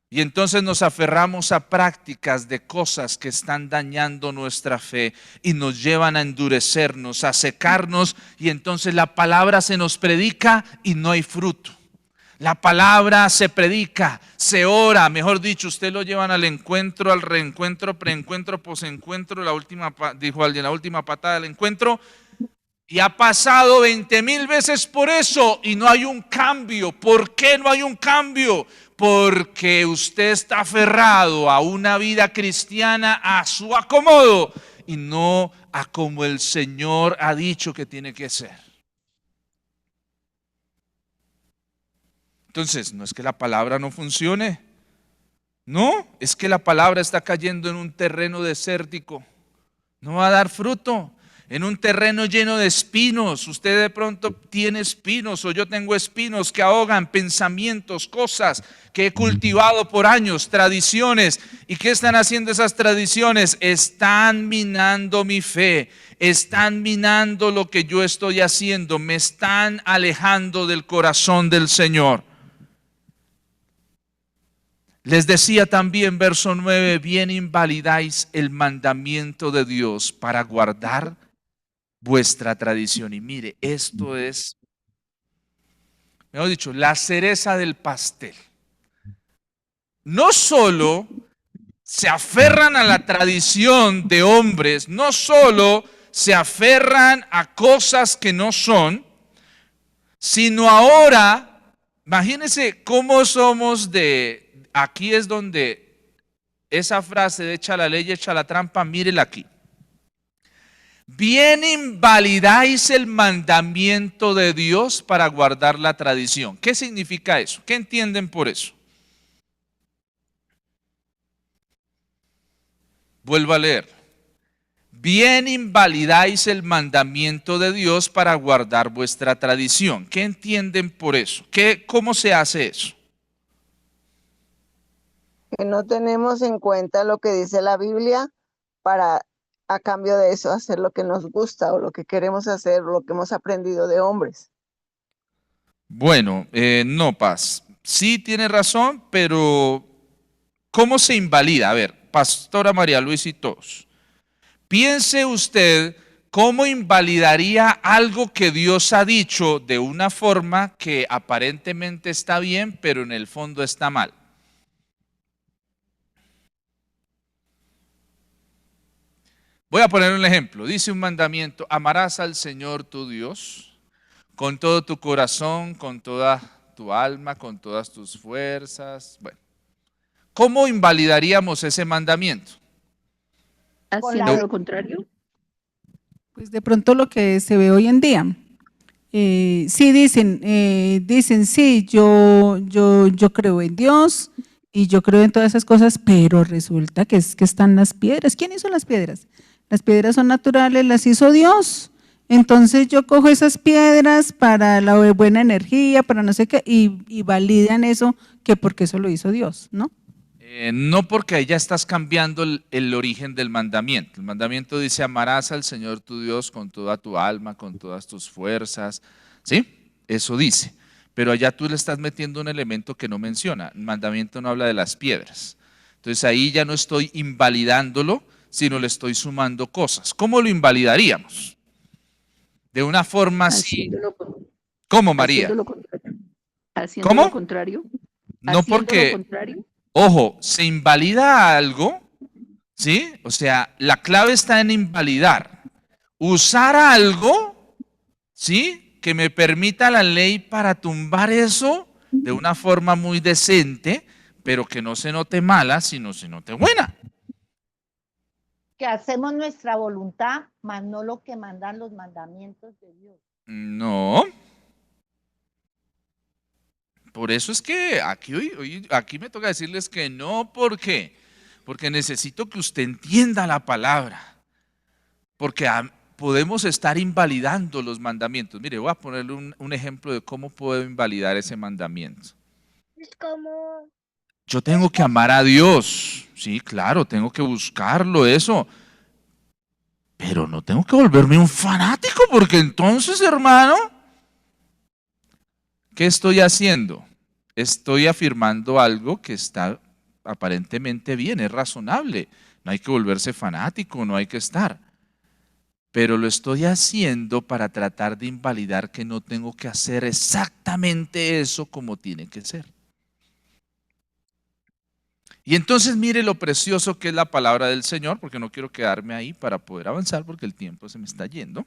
Y entonces nos aferramos a prácticas de cosas que están dañando nuestra fe y nos llevan a endurecernos, a secarnos, y entonces la palabra se nos predica y no hay fruto. La palabra se predica, se ora, mejor dicho, usted lo llevan al encuentro, al reencuentro, preencuentro, posencuentro, dijo alguien, la última patada del encuentro, y ha pasado 20,000 veces por eso y no hay un cambio. ¿Por qué no hay un cambio? Porque usted está aferrado a una vida cristiana a su acomodo y no a como el Señor ha dicho que tiene que ser. Entonces, no es que la palabra no funcione, no, es que la palabra está cayendo en un terreno desértico, no va a dar fruto. En un terreno lleno de espinos, usted de pronto tiene espinos o yo tengo espinos que ahogan pensamientos, cosas que he cultivado por años, tradiciones. ¿Y qué están haciendo esas tradiciones? Están minando mi fe, están minando lo que yo estoy haciendo, me están alejando del corazón del Señor. Les decía también, verso 9, bien invalidáis el mandamiento de Dios para guardar vuestra tradición. Y mire, esto es, mejor dicho, la cereza del pastel. No solo se aferran a la tradición de hombres, no solo se aferran a cosas que no son, sino ahora, imagínense cómo somos aquí es donde esa frase de echa la ley, echa la trampa, mírela aquí. Bien invalidáis el mandamiento de Dios para guardar la tradición. ¿Qué significa eso? ¿Qué entienden por eso? Vuelvo a leer. Bien invalidáis el mandamiento de Dios para guardar vuestra tradición. ¿Qué entienden por eso? ¿Cómo se hace eso? Que no tenemos en cuenta lo que dice la Biblia para, a cambio de eso, hacer lo que nos gusta o lo que queremos hacer, lo que hemos aprendido de hombres. Bueno, no, Paz. Sí tiene razón, pero ¿cómo se invalida? A ver, Pastora María Luis y todos. Piense usted cómo invalidaría algo que Dios ha dicho de una forma que aparentemente está bien, pero en el fondo está mal. Voy a poner un ejemplo. Dice un mandamiento: amarás al Señor tu Dios con todo tu corazón, con toda tu alma, con todas tus fuerzas. Bueno, ¿cómo invalidaríamos ese mandamiento? ¿Haciendo lo contrario? Pues de pronto lo que se ve hoy en día. Sí dicen, sí, yo creo en Dios y yo creo en todas esas cosas, pero resulta que están las piedras. ¿Quién hizo las piedras? Las piedras son naturales, las hizo Dios. Entonces yo cojo esas piedras para la buena energía, para no sé qué, y validan eso que porque eso lo hizo Dios, ¿no? No, porque ahí ya estás cambiando el origen del mandamiento. El mandamiento dice: amarás al Señor tu Dios con toda tu alma, con todas tus fuerzas. ¿Sí? Eso dice. Pero allá tú le estás metiendo un elemento que no menciona. El mandamiento no habla de las piedras. Entonces ahí ya no estoy invalidándolo, sino le estoy sumando cosas. ¿Cómo lo invalidaríamos? De una forma así. ¿Cómo, María? Haciendo ¿Cómo? lo contrario. No, porque, ojo, se invalida algo, ¿sí? O sea, la clave está en invalidar. Usar algo, ¿sí? Que me permita la ley para tumbar eso de una forma muy decente, pero que no se note mala, sino se note buena. Que hacemos nuestra voluntad, más no lo que mandan los mandamientos de Dios. No. Por eso es que aquí me toca decirles que no. ¿Por qué? Porque necesito que usted entienda la palabra. Porque podemos estar invalidando los mandamientos. Mire, voy a ponerle un ejemplo de cómo puedo invalidar ese mandamiento. Es como... Yo tengo que amar a Dios. Sí, claro, tengo que buscarlo, eso. Pero no tengo que volverme un fanático, porque entonces, hermano, ¿qué estoy haciendo? Estoy afirmando algo que está aparentemente bien, es razonable. No hay que volverse fanático, no hay que estar. Pero lo estoy haciendo para tratar de invalidar que no tengo que hacer exactamente eso como tiene que ser. Y entonces mire lo precioso que es la palabra del Señor, porque no quiero quedarme ahí para poder avanzar, porque el tiempo se me está yendo.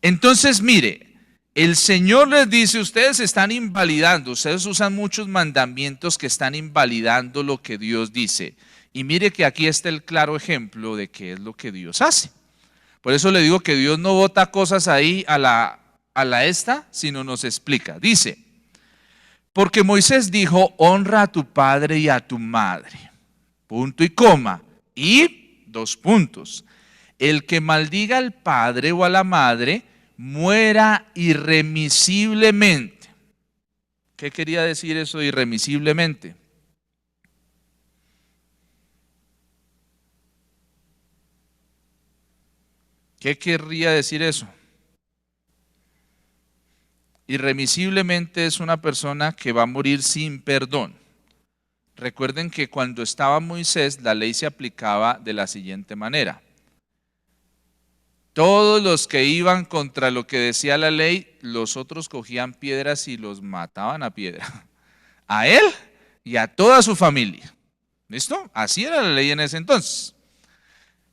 Entonces mire, el Señor les dice: ustedes están invalidando, ustedes usan muchos mandamientos que están invalidando lo que Dios dice. Y mire que aquí está el claro ejemplo de qué es lo que Dios hace. Por eso le digo que Dios no bota cosas ahí a la esta, sino nos explica. Dice: porque Moisés dijo: honra a tu padre y a tu madre. Punto y coma. Y 2 puntos. El que maldiga al padre o a la madre muera irremisiblemente. ¿Qué quería decir eso de irremisiblemente? ¿Qué querría decir eso? Irremisiblemente es una persona que va a morir sin perdón. Recuerden que cuando estaba Moisés, la ley se aplicaba de la siguiente manera. Todos los que iban contra lo que decía la ley, los otros cogían piedras y los mataban a piedra. A él y a toda su familia. ¿Listo? Así era la ley en ese entonces.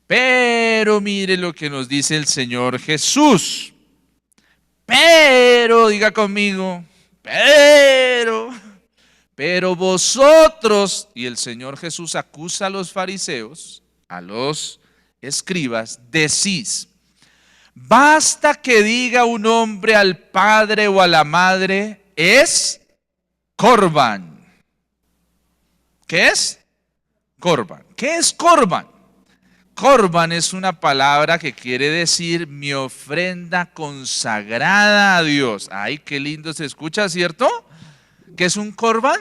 Pero mire lo que nos dice el Señor Jesús. Pero, diga conmigo, pero vosotros, y el Señor Jesús acusa a los fariseos, a los escribas, decís, basta que diga un hombre al padre o a la madre, es Corban. ¿Qué es? Corban. ¿Qué es Corban? Corban es una palabra que quiere decir mi ofrenda consagrada a Dios. Ay, qué lindo se escucha, ¿cierto? ¿Qué es un Corban?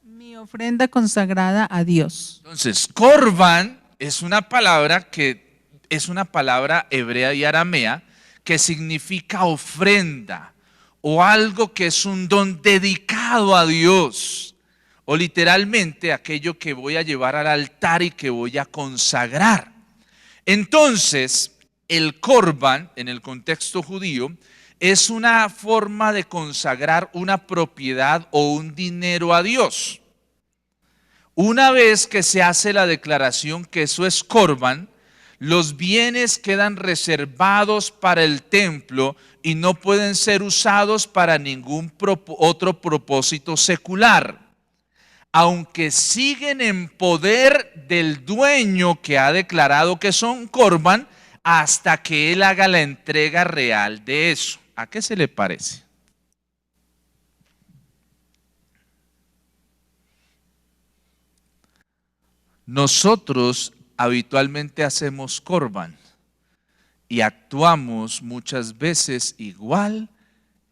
Mi ofrenda consagrada a Dios. Entonces, Corban es una palabra hebrea y aramea que significa ofrenda o algo que es un don dedicado a Dios. O literalmente aquello que voy a llevar al altar y que voy a consagrar. Entonces, el Corban, en el contexto judío, es una forma de consagrar una propiedad o un dinero a Dios. Una vez que se hace la declaración que eso es Corban, los bienes quedan reservados para el templo y no pueden ser usados para ningún otro propósito secular, aunque siguen en poder del dueño que ha declarado que son Corban hasta que él haga la entrega real de eso. ¿A qué se le parece? Nosotros habitualmente hacemos Corban y actuamos muchas veces igual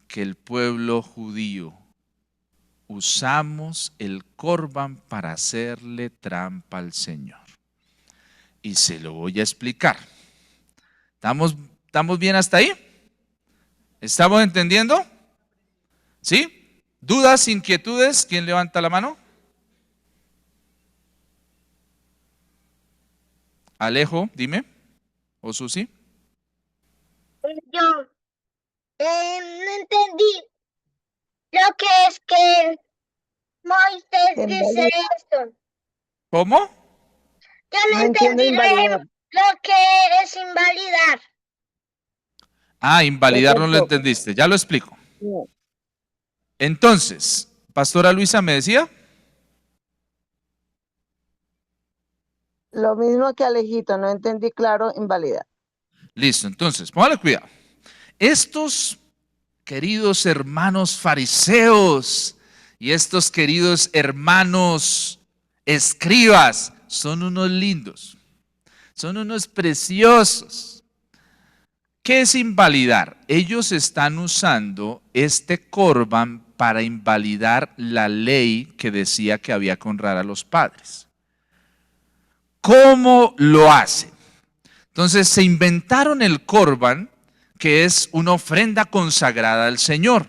que el pueblo judío. Usamos el Corban para hacerle trampa al Señor. Y se lo voy a explicar. ¿Estamos bien hasta ahí? ¿Estamos entendiendo? ¿Sí? ¿Dudas, inquietudes? ¿Quién levanta la mano? Alejo, dime. ¿O Susi? Yo no entendí lo que es que Moisés dice esto. ¿Cómo? Yo no No entiendo entendí invalidar. lo que es invalidar. Ah, invalidar no lo Perfecto. entendiste. Ya lo explico. No. Entonces, Pastora Luisa me decía. Lo mismo que Alejito, no entendí claro, invalidar. Listo, entonces, póngale cuidado. Estos queridos hermanos fariseos y estos queridos hermanos escribas son unos lindos, son unos preciosos. ¿Qué es invalidar? Ellos están usando este Corban para invalidar la ley que decía que había que honrar a los padres. ¿Cómo lo hacen? Entonces se inventaron el Corban, que es una ofrenda consagrada al Señor.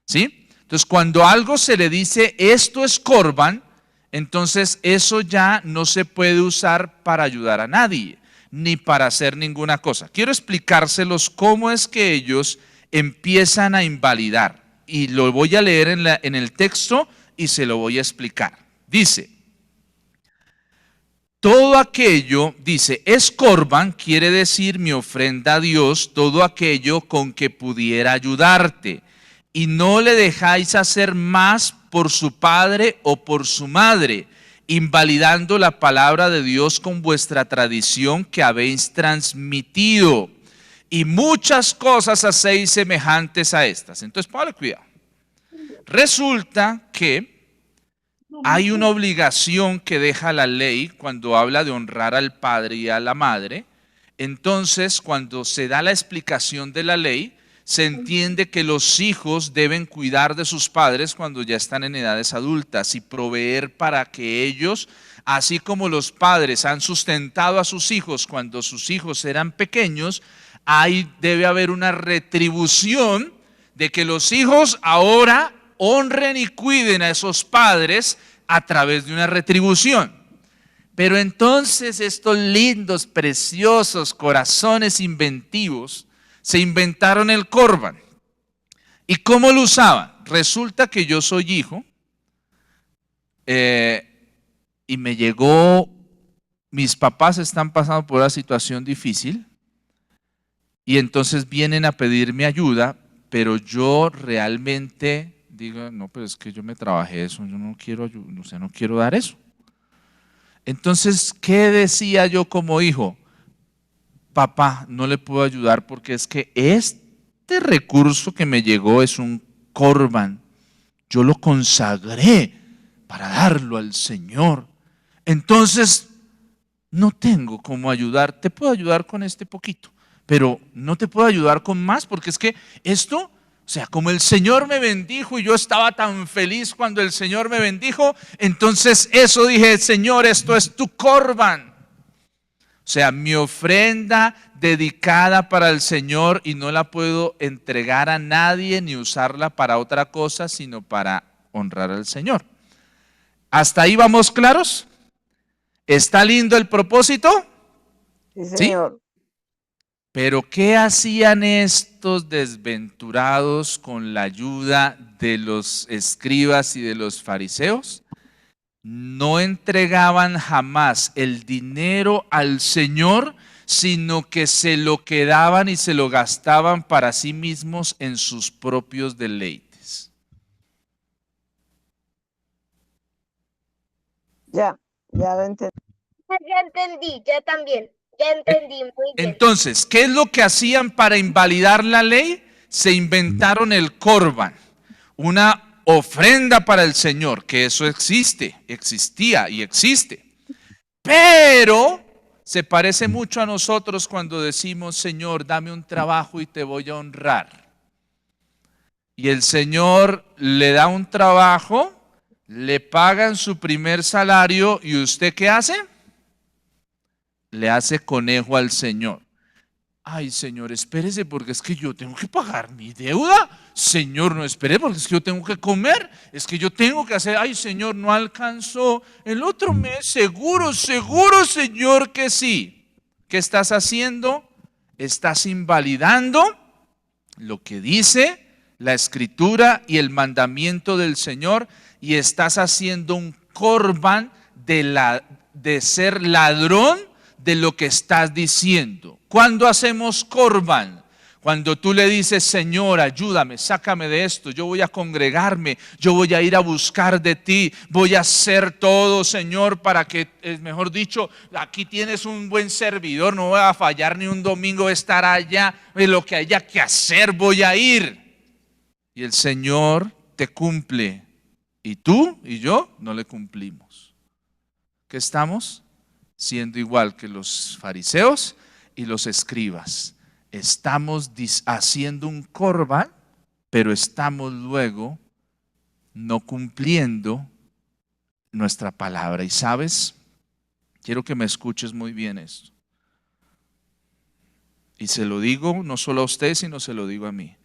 ¿Sí? Entonces cuando algo se le dice esto es Corban, entonces eso ya no se puede usar para ayudar a nadie, ni para hacer ninguna cosa. Quiero explicárselos cómo es que ellos empiezan a invalidar. Y lo voy a leer en el texto y se lo voy a explicar. Dice, todo aquello, dice, es Corban, quiere decir mi ofrenda a Dios, todo aquello con que pudiera ayudarte. Y no le dejáis hacer más por su padre o por su madre, invalidando la palabra de Dios con vuestra tradición que habéis transmitido. Y muchas cosas hacéis semejantes a estas. Entonces, póngale cuidado. Resulta que hay una obligación que deja la ley cuando habla de honrar al padre y a la madre. Entonces, cuando se da la explicación de la ley, se entiende que los hijos deben cuidar de sus padres cuando ya están en edades adultas y proveer para que ellos, así como los padres han sustentado a sus hijos cuando sus hijos eran pequeños, ahí debe haber una retribución de que los hijos ahora honren y cuiden a esos padres a través de una retribución. Pero entonces estos lindos, preciosos corazones inventivos se inventaron el Corban. ¿Y cómo lo usaban? Resulta que yo soy hijo y me llegó mis papás están pasando por una situación difícil y entonces vienen a pedirme ayuda, pero yo realmente digo, no, pero es que yo me trabajé eso, yo no quiero, no quiero dar eso. Entonces, ¿qué decía yo como hijo? Papá, no le puedo ayudar porque es que este recurso que me llegó es un corban. Yo lo consagré para darlo al Señor. Entonces, no tengo cómo ayudar. Te puedo ayudar con este poquito, pero no te puedo ayudar con más porque es que esto, o sea, como el Señor me bendijo y yo estaba tan feliz cuando el Señor me bendijo, entonces eso dije, Señor, esto es tu corban. O sea, mi ofrenda dedicada para el Señor y no la puedo entregar a nadie ni usarla para otra cosa, sino para honrar al Señor. ¿Hasta ahí vamos claros? ¿Está lindo el propósito? Sí, Señor. ¿Sí? Pero ¿qué hacían estos desventurados con la ayuda de los escribas y de los fariseos? No entregaban jamás el dinero al Señor, sino que se lo quedaban y se lo gastaban para sí mismos en sus propios deleites. Ya lo entendí. Ya entendí, ya también, ya entendí muy bien. Entonces, ¿qué es lo que hacían para invalidar la ley? Se inventaron el corban, una ofrenda para el Señor, que eso existía y existe. Pero se parece mucho a nosotros cuando decimos, Señor, dame un trabajo y te voy a honrar. Y el Señor le da un trabajo, le pagan su primer salario y ¿usted qué hace? Le hace conejo al Señor. Ay, Señor, espérese porque es que yo tengo que pagar mi deuda. Señor, no espere porque es que yo tengo que comer. Es que yo tengo que hacer. Ay, Señor, no alcanzó el otro mes. Seguro, Señor, que sí. ¿Qué estás haciendo? Estás invalidando lo que dice la Escritura y el mandamiento del Señor y estás haciendo un corban de ser ladrón de lo que estás diciendo. ¿Cuándo hacemos corban? Cuando tú le dices, Señor, ayúdame, sácame de esto, yo voy a congregarme, yo voy a ir a buscar de ti, voy a hacer todo, Señor, para que, mejor dicho, aquí tienes un buen servidor, no voy a fallar ni un domingo, estar allá, en lo que haya que hacer, voy a ir. Y el Señor te cumple, y tú y yo no le cumplimos. ¿Qué estamos? Siendo igual que los fariseos y los escribas. Estamos haciendo un corban, pero estamos luego no cumpliendo nuestra palabra. Y sabes, quiero que me escuches muy bien esto. Y se lo digo no solo a usted, sino se lo digo a mí.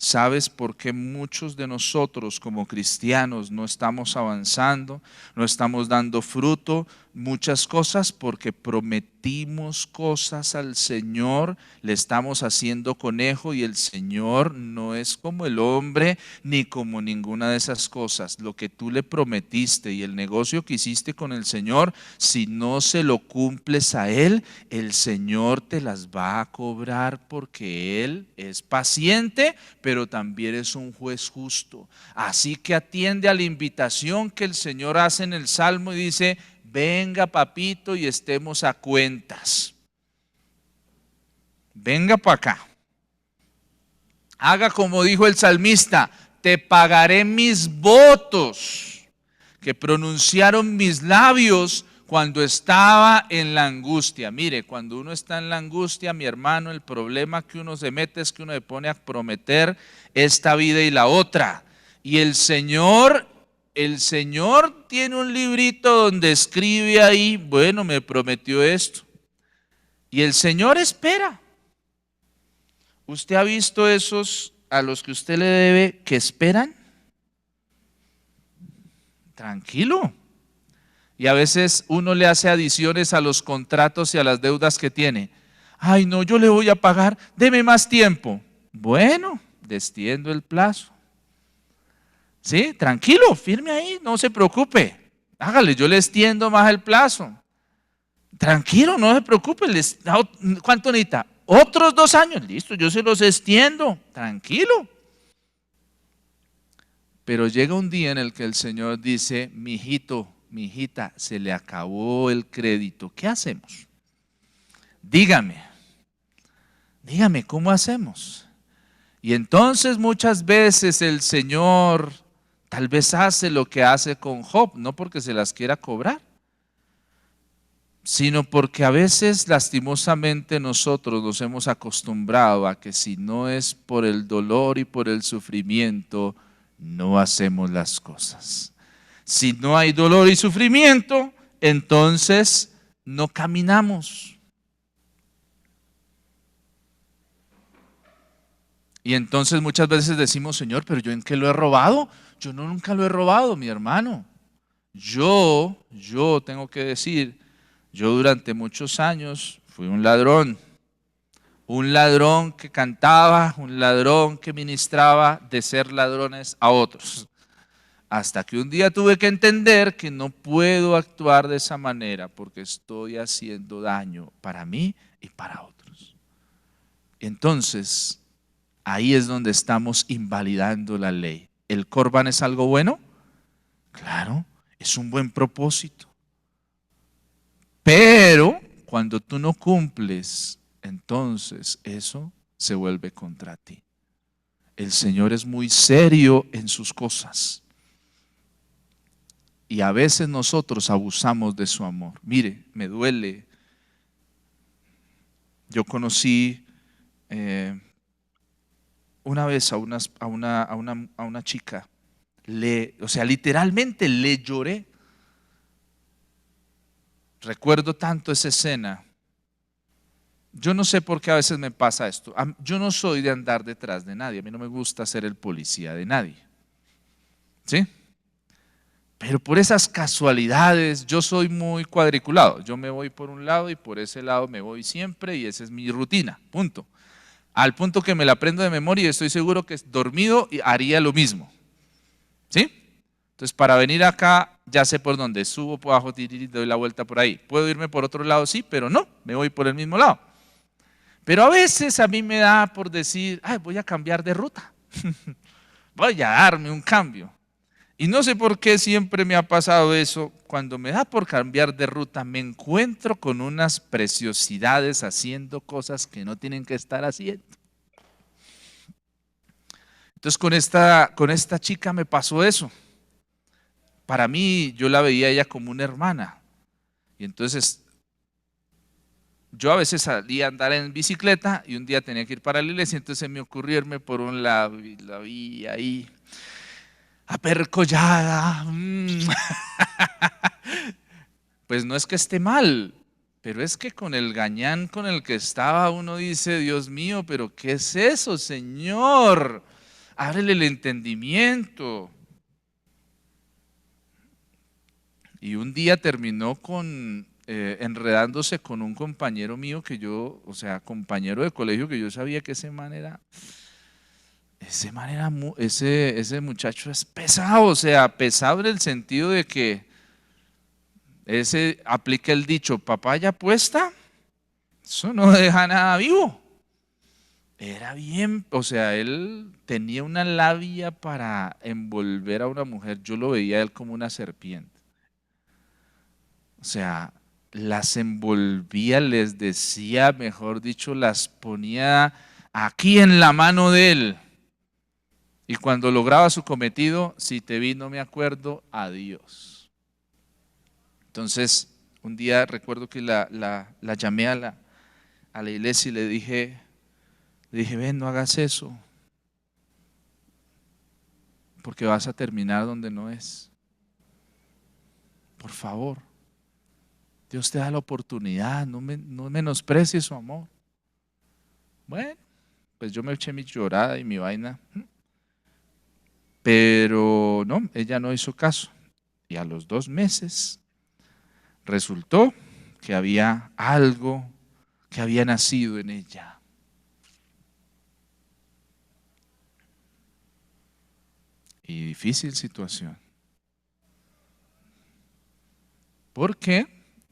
¿Sabes por qué muchos de nosotros como cristianos no estamos avanzando, no estamos dando fruto? Muchas cosas porque prometimos cosas al Señor, le estamos haciendo conejo y el Señor no es como el hombre ni como ninguna de esas cosas. Lo que tú le prometiste y el negocio que hiciste con el Señor, si no se lo cumples a Él, el Señor te las va a cobrar porque Él es paciente, pero también es un juez justo. Así que atiende a la invitación que el Señor hace en el Salmo y dice, venga papito y estemos a cuentas. Venga para acá. Haga como dijo el salmista, te pagaré mis votos que pronunciaron mis labios cuando estaba en la angustia. Mire, cuando uno está en la angustia, mi hermano, el problema que uno se mete es que uno se pone a prometer esta vida y la otra. Y el Señor tiene un librito donde escribe ahí, bueno, me prometió esto. Y el Señor espera. ¿Usted ha visto esos a los que usted le debe que esperan? Tranquilo. Y a veces uno le hace adiciones a los contratos y a las deudas que tiene. Ay, no, yo le voy a pagar, deme más tiempo. Bueno, extiendo el plazo. ¿Sí? Tranquilo, firme ahí, no se preocupe. Hágale, yo le extiendo más el plazo. Tranquilo, no se preocupe. ¿Cuánto necesita? Otros 2 años. Listo, yo se los extiendo. Tranquilo. Pero llega un día en el que el Señor dice: mi hijito, mi hijita, se le acabó el crédito. ¿Qué hacemos? Dígame, ¿cómo hacemos? Y entonces muchas veces el Señor tal vez hace lo que hace con Job, no porque se las quiera cobrar, sino porque a veces lastimosamente nosotros nos hemos acostumbrado a que si no es por el dolor y por el sufrimiento, no hacemos las cosas. Si no hay dolor y sufrimiento, entonces no caminamos. Y entonces muchas veces decimos: Señor, pero ¿yo en qué lo he robado? Yo nunca lo he robado, mi hermano. Yo tengo que decir, yo durante muchos años fui un ladrón que cantaba, un ladrón que ministraba de ser ladrones a otros. Hasta que un día tuve que entender que no puedo actuar de esa manera porque estoy haciendo daño para mí y para otros. Entonces, ahí es donde estamos invalidando la ley. ¿El Corban es algo bueno? Claro, es un buen propósito. Pero cuando tú no cumples, entonces eso se vuelve contra ti. El Señor es muy serio en sus cosas. Y a veces nosotros abusamos de su amor. Mire, me duele. Yo conocí una vez a una chica, literalmente le lloré. Recuerdo tanto esa escena. Yo no sé por qué a veces me pasa esto. Yo no soy de andar detrás de nadie. A mí no me gusta ser el policía de nadie. ¿Sí? Pero por esas casualidades yo soy muy cuadriculado. Yo me voy por un lado y por ese lado me voy siempre y esa es mi rutina. Punto. Al punto que me la aprendo de memoria y estoy seguro que dormido haría lo mismo. ¿Sí? Entonces para venir acá ya sé por dónde. Subo por abajo, doy la vuelta por ahí. Puedo irme por otro lado, sí, pero no. Me voy por el mismo lado. Pero a veces a mí me da por decir: ay, voy a cambiar de ruta. Voy a darme un cambio. Y no sé por qué siempre me ha pasado eso. Cuando me da por cambiar de ruta, me encuentro con unas preciosidades haciendo cosas que no tienen que estar haciendo. Entonces con esta chica me pasó eso. Para mí, yo la veía a ella como una hermana. Y entonces yo a veces salía a andar en bicicleta y un día tenía que ir para la iglesia, entonces me ocurrió irme por un lado y la vi ahí apercollada. Pues no es que esté mal, pero es que con el gañán con el que estaba uno dice: Dios mío, pero ¿qué es eso, Señor? Ábrele el entendimiento. Y un día terminó enredándose con un compañero mío que yo, compañero de colegio, que yo sabía que ese muchacho es pesado, pesado en el sentido de que ese aplica el dicho: papaya puesta, eso no deja nada vivo. Era bien, él tenía una labia para envolver a una mujer. Yo lo veía a él como una serpiente. Las envolvía, les decía, mejor dicho, las ponía aquí en la mano de él. Y cuando lograba su cometido: si te vi no me acuerdo, adiós. Entonces, un día recuerdo que la llamé a la iglesia y le dije: ven, no hagas eso, porque vas a terminar donde no es. Por favor, Dios te da la oportunidad, no menosprecies su amor. Bueno, pues yo me eché mi llorada y mi vaina. Pero no, ella no hizo caso. Y a los 2 meses resultó que había algo que había nacido en ella. Y difícil situación. ¿Por qué?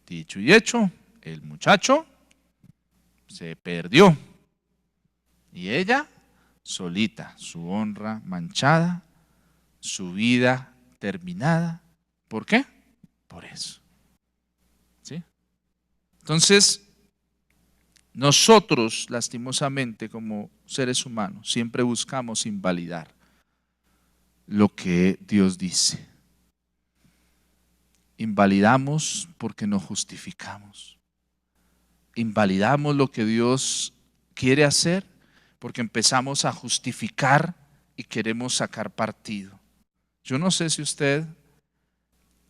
Dicho y hecho, el muchacho se perdió y ella solita, su honra manchada, su vida terminada. ¿Por qué? Por eso. ¿Sí? Entonces, nosotros, lastimosamente, como seres humanos, siempre buscamos invalidar lo que Dios dice. Invalidamos porque no justificamos. Invalidamos lo que Dios quiere hacer porque empezamos a justificar y queremos sacar partido. Yo no sé si usted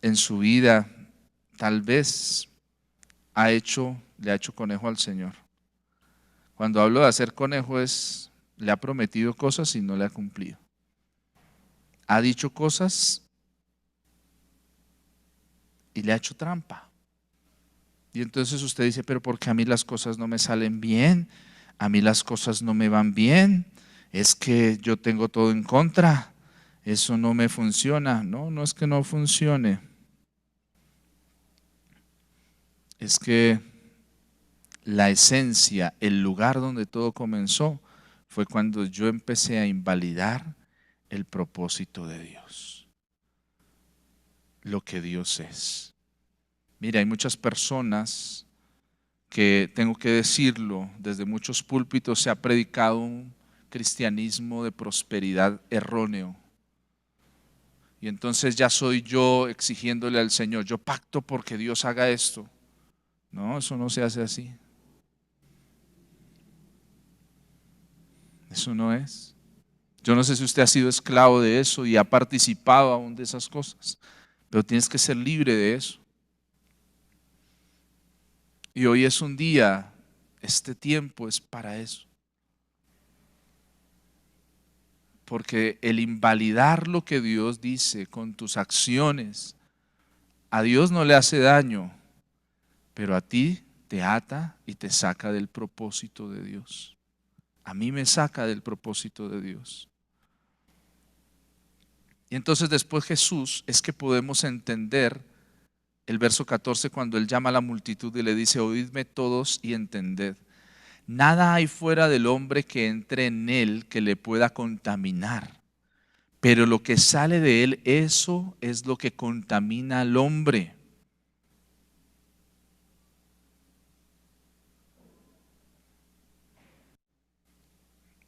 en su vida tal vez le ha hecho conejo al Señor. Cuando hablo de hacer conejo es, le ha prometido cosas y no le ha cumplido. Ha dicho cosas y le ha hecho trampa. Y entonces usted dice, pero ¿por qué a mí las cosas no me salen bien? A mí las cosas no me van bien. Es que yo tengo todo en contra. Eso no me funciona. No, no es que no funcione. Es que la esencia, el lugar donde todo comenzó, fue cuando yo empecé a invalidar el propósito de Dios. Lo que Dios es. Mira, hay muchas personas que, tengo que decirlo, desde muchos púlpitos se ha predicado un cristianismo de prosperidad erróneo. Y entonces ya soy yo exigiéndole al Señor, yo pacto porque Dios haga esto. No, eso no se hace así. Eso no es. Yo no sé si usted ha sido esclavo de eso y ha participado aún de esas cosas, pero tienes que ser libre de eso. Y hoy es un día, este tiempo es para eso. Porque el invalidar lo que Dios dice con tus acciones, a Dios no le hace daño, pero a ti te ata y te saca del propósito de Dios. A mí me saca del propósito de Dios. Y entonces después Jesús es que podemos entender el verso 14 cuando Él llama a la multitud y le dice, oídme todos y entended. Nada hay fuera del hombre que entre en él que le pueda contaminar, pero lo que sale de él, eso es lo que contamina al hombre.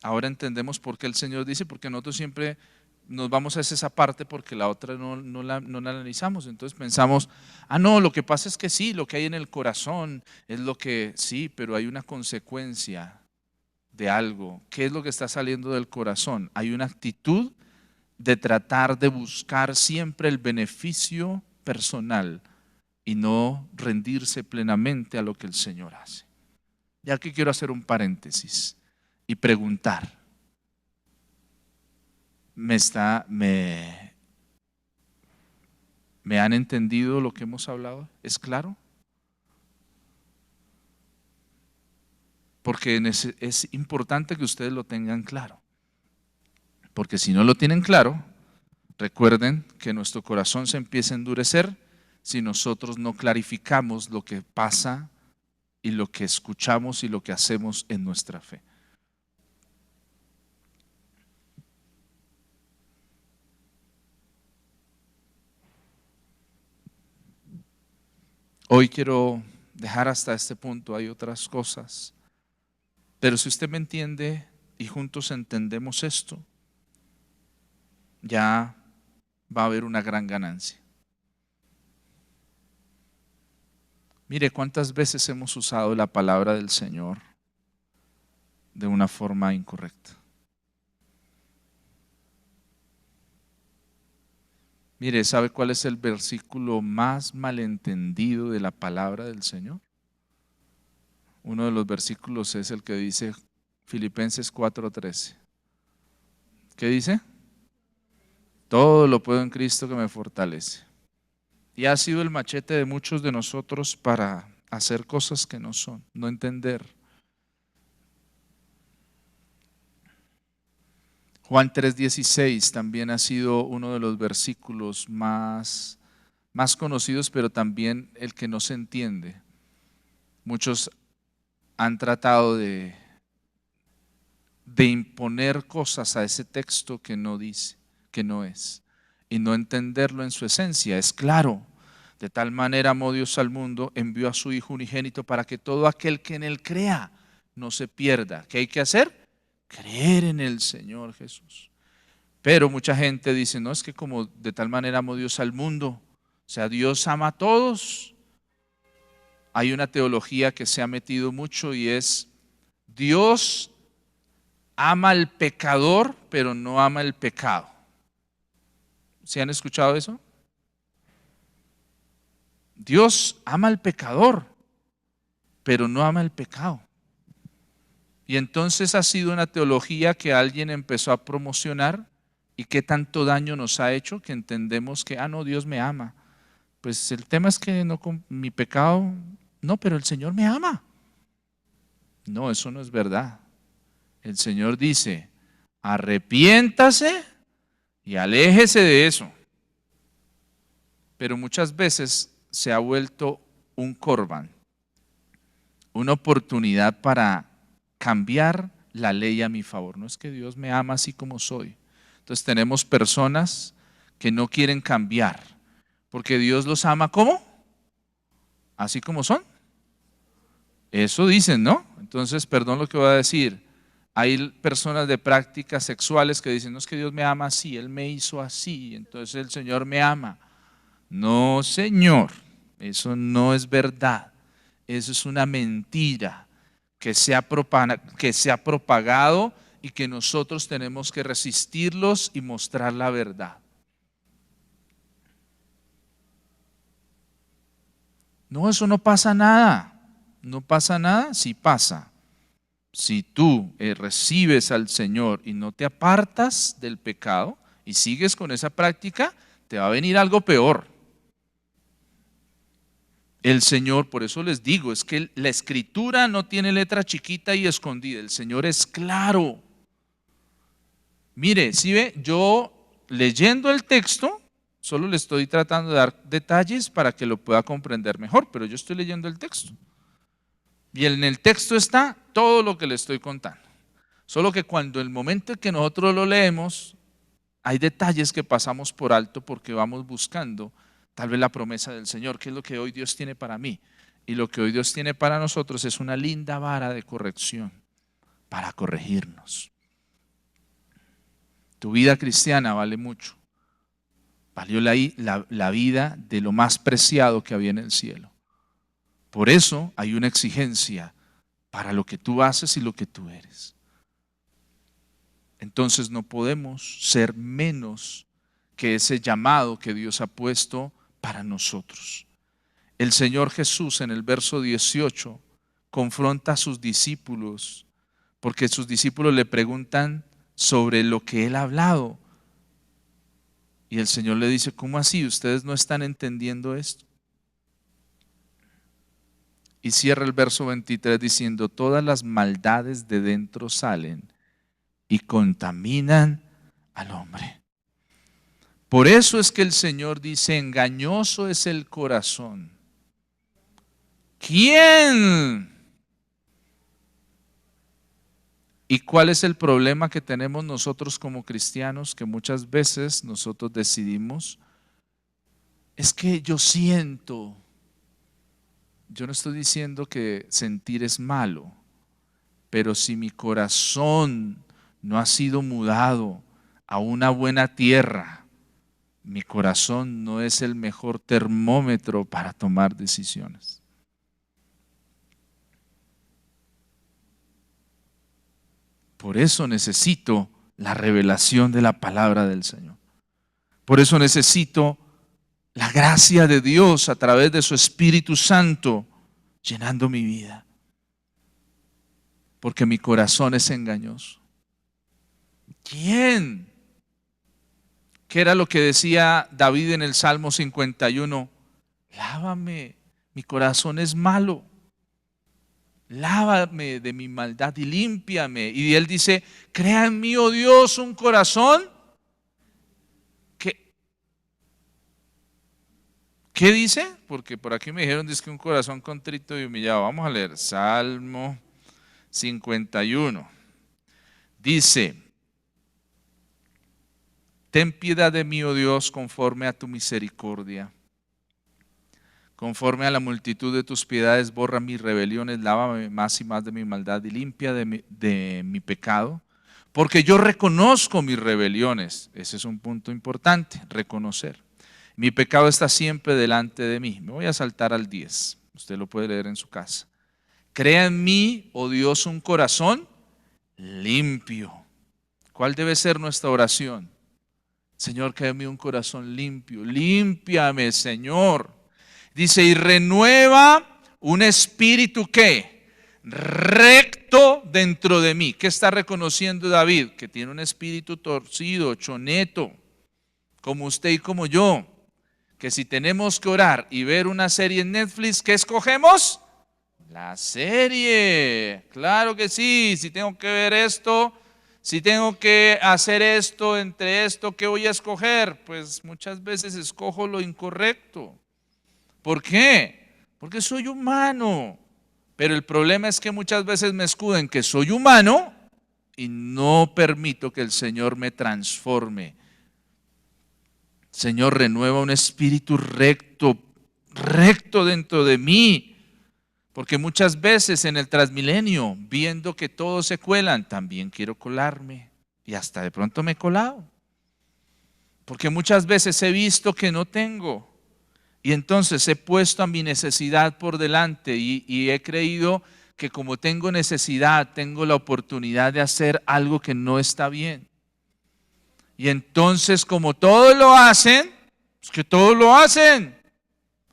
Ahora entendemos por qué el Señor dice, porque nosotros siempre nos vamos a esa parte porque la otra no la analizamos. Entonces pensamos, no, lo que pasa es que sí, lo que hay en el corazón es lo que sí, pero hay una consecuencia de algo. ¿Qué es lo que está saliendo del corazón? Hay una actitud de tratar de buscar siempre el beneficio personal y no rendirse plenamente a lo que el Señor hace. Y aquí quiero hacer un paréntesis y preguntar, ¿me han entendido lo que hemos hablado? ¿Es claro? Porque es importante que ustedes lo tengan claro. Porque si no lo tienen claro, recuerden que nuestro corazón se empieza a endurecer si nosotros no clarificamos lo que pasa y lo que escuchamos y lo que hacemos en nuestra fe. Hoy quiero dejar hasta este punto, hay otras cosas, pero si usted me entiende y juntos entendemos esto, ya va a haber una gran ganancia. Mire cuántas veces hemos usado la palabra del Señor de una forma incorrecta. Mire, ¿sabe cuál es el versículo más malentendido de la palabra del Señor? Uno de los versículos es el que dice Filipenses 4:13. ¿Qué dice? Todo lo puedo en Cristo que me fortalece. Y ha sido el machete de muchos de nosotros para hacer cosas que no son, no entender. Juan 3:16 también ha sido uno de los versículos más conocidos, pero también el que no se entiende. muchos han tratado de imponer cosas a ese texto que no dice, que no es, y no entenderlo en su esencia. Es claro, de tal manera amó Dios al mundo, envió a su Hijo unigénito para que todo aquel que en él crea no se pierda. ¿Qué hay que hacer? Creer en el Señor Jesús. Pero mucha gente dice, no, es que como de tal manera amó Dios al mundo, o sea, Dios ama a todos. Hay una teología que se ha metido mucho y es, Dios ama al pecador, pero no ama el pecado. ¿Se han escuchado eso? Dios ama al pecador, pero no ama el pecado. Y entonces ha sido una teología que alguien empezó a promocionar y que tanto daño nos ha hecho que entendemos que, no, Dios me ama. Pues el tema es que no, con mi pecado, no, pero el Señor me ama. No, eso no es verdad. El Señor dice, arrepiéntase y aléjese de eso. Pero muchas veces se ha vuelto un corban, una oportunidad para cambiar la ley a mi favor. No es que Dios me ama así como soy. Entonces tenemos personas que no quieren cambiar, porque Dios los ama ¿cómo? Así como son. Eso dicen, ¿no? Entonces, perdón lo que voy a decir. Hay personas de prácticas sexuales que dicen, no es que Dios me ama así, Él me hizo así, entonces el Señor me ama. No, Señor, eso no es verdad. Eso es una mentira que se ha propagado y que nosotros tenemos que resistirlos y mostrar la verdad. No, eso no pasa nada. No pasa nada, sí pasa. Si tú recibes al Señor y no te apartas del pecado y sigues con esa práctica, te va a venir algo peor. El Señor, por eso les digo, es que la Escritura no tiene letra chiquita y escondida. El Señor es claro. Mire, si ve, yo leyendo el texto, solo le estoy tratando de dar detalles para que lo pueda comprender mejor, pero yo estoy leyendo el texto. Y en el texto está todo lo que le estoy contando. Solo que cuando el momento en que nosotros lo leemos, hay detalles que pasamos por alto porque vamos buscando tal vez la promesa del Señor, que es lo que hoy Dios tiene para mí. Y lo que hoy Dios tiene para nosotros es una linda vara de corrección para corregirnos. Tu vida cristiana vale mucho. Valió la vida de lo más preciado que había en el cielo. Por eso hay una exigencia para lo que tú haces y lo que tú eres. Entonces no podemos ser menos que ese llamado que Dios ha puesto para nosotros. El Señor Jesús en el verso 18 confronta a sus discípulos porque sus discípulos le preguntan sobre lo que Él ha hablado. Y el Señor le dice, ¿cómo así? ¿Ustedes no están entendiendo esto? Y cierra el verso 23 diciendo, todas las maldades de dentro salen y contaminan al hombre. Por eso es que el Señor dice, engañoso es el corazón. ¿Quién? ¿Y cuál es el problema que tenemos nosotros como cristianos? Que muchas veces nosotros decidimos, es que yo siento. Yo no estoy diciendo que sentir es malo, pero si mi corazón no ha sido mudado a una buena tierra, mi corazón no es el mejor termómetro para tomar decisiones. Por eso necesito la revelación de la palabra del Señor. Por eso necesito la gracia de Dios a través de su Espíritu Santo llenando mi vida. Porque mi corazón es engañoso. ¿Quién? ¿Qué era lo que decía David en el Salmo 51? Lávame, mi corazón es malo. Lávame de mi maldad y límpiame. Y él dice, crea en mí, oh Dios, un corazón ¿Qué dice? Porque por aquí me dijeron que un corazón contrito y humillado. Vamos a leer Salmo 51. Dice: ten piedad de mí, oh Dios, conforme a tu misericordia. Conforme a la multitud de tus piedades, borra mis rebeliones, lávame más y más de mi maldad y limpia de mi pecado. Porque yo reconozco mis rebeliones. Ese es un punto importante, reconocer. Mi pecado está siempre delante de mí. Me voy a saltar al 10. Usted lo puede leer en su casa. Crea en mí, oh Dios, un corazón limpio. ¿Cuál debe ser nuestra oración? Señor, crea en mí un corazón limpio. Límpiame, Señor. Dice, y renueva un espíritu ¿qué? Recto dentro de mí. ¿Qué está reconociendo David? Que tiene un espíritu torcido, choneto, como usted y como yo. Que si tenemos que orar y ver una serie en Netflix, ¿qué escogemos? La serie. Claro que sí. Si tengo que ver esto, si tengo que hacer esto, entre esto, ¿qué voy a escoger? Pues muchas veces escojo lo incorrecto. ¿Por qué? Porque soy humano. Pero el problema es que muchas veces me escudo en que soy humano y no permito que el Señor me transforme. Señor, renueva un espíritu recto dentro de mí. Porque muchas veces en el Transmilenio, viendo que todos se cuelan, también quiero colarme. Y hasta de pronto me he colado. Porque muchas veces he visto que no tengo. Y entonces he puesto a mi necesidad por delante y he creído que como tengo necesidad, tengo la oportunidad de hacer algo que no está bien. Y entonces como todos lo hacen, es que todos lo hacen.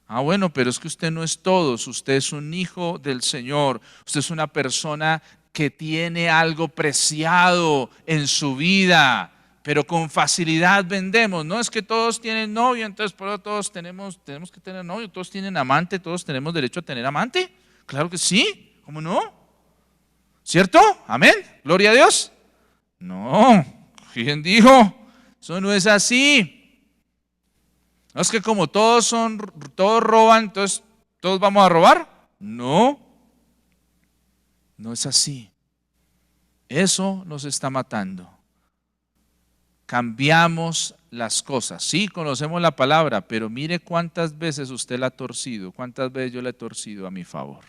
Ah, bueno, pero es que usted no es todos, usted es un hijo del Señor, usted es una persona que tiene algo preciado en su vida, pero con facilidad vendemos. No es que todos tienen novio, entonces por eso todos tenemos que tener novio, todos tienen amante, todos tenemos derecho a tener amante. Claro que sí, ¿cómo no? ¿Cierto? Amén, gloria a Dios. No, ¿quién dijo? Eso no es así. No es que como todos roban, entonces todos vamos a robar. No, no es así. Eso nos está matando. Cambiamos las cosas. Sí, conocemos la palabra, pero mire cuántas veces usted la ha torcido, cuántas veces yo la he torcido a mi favor.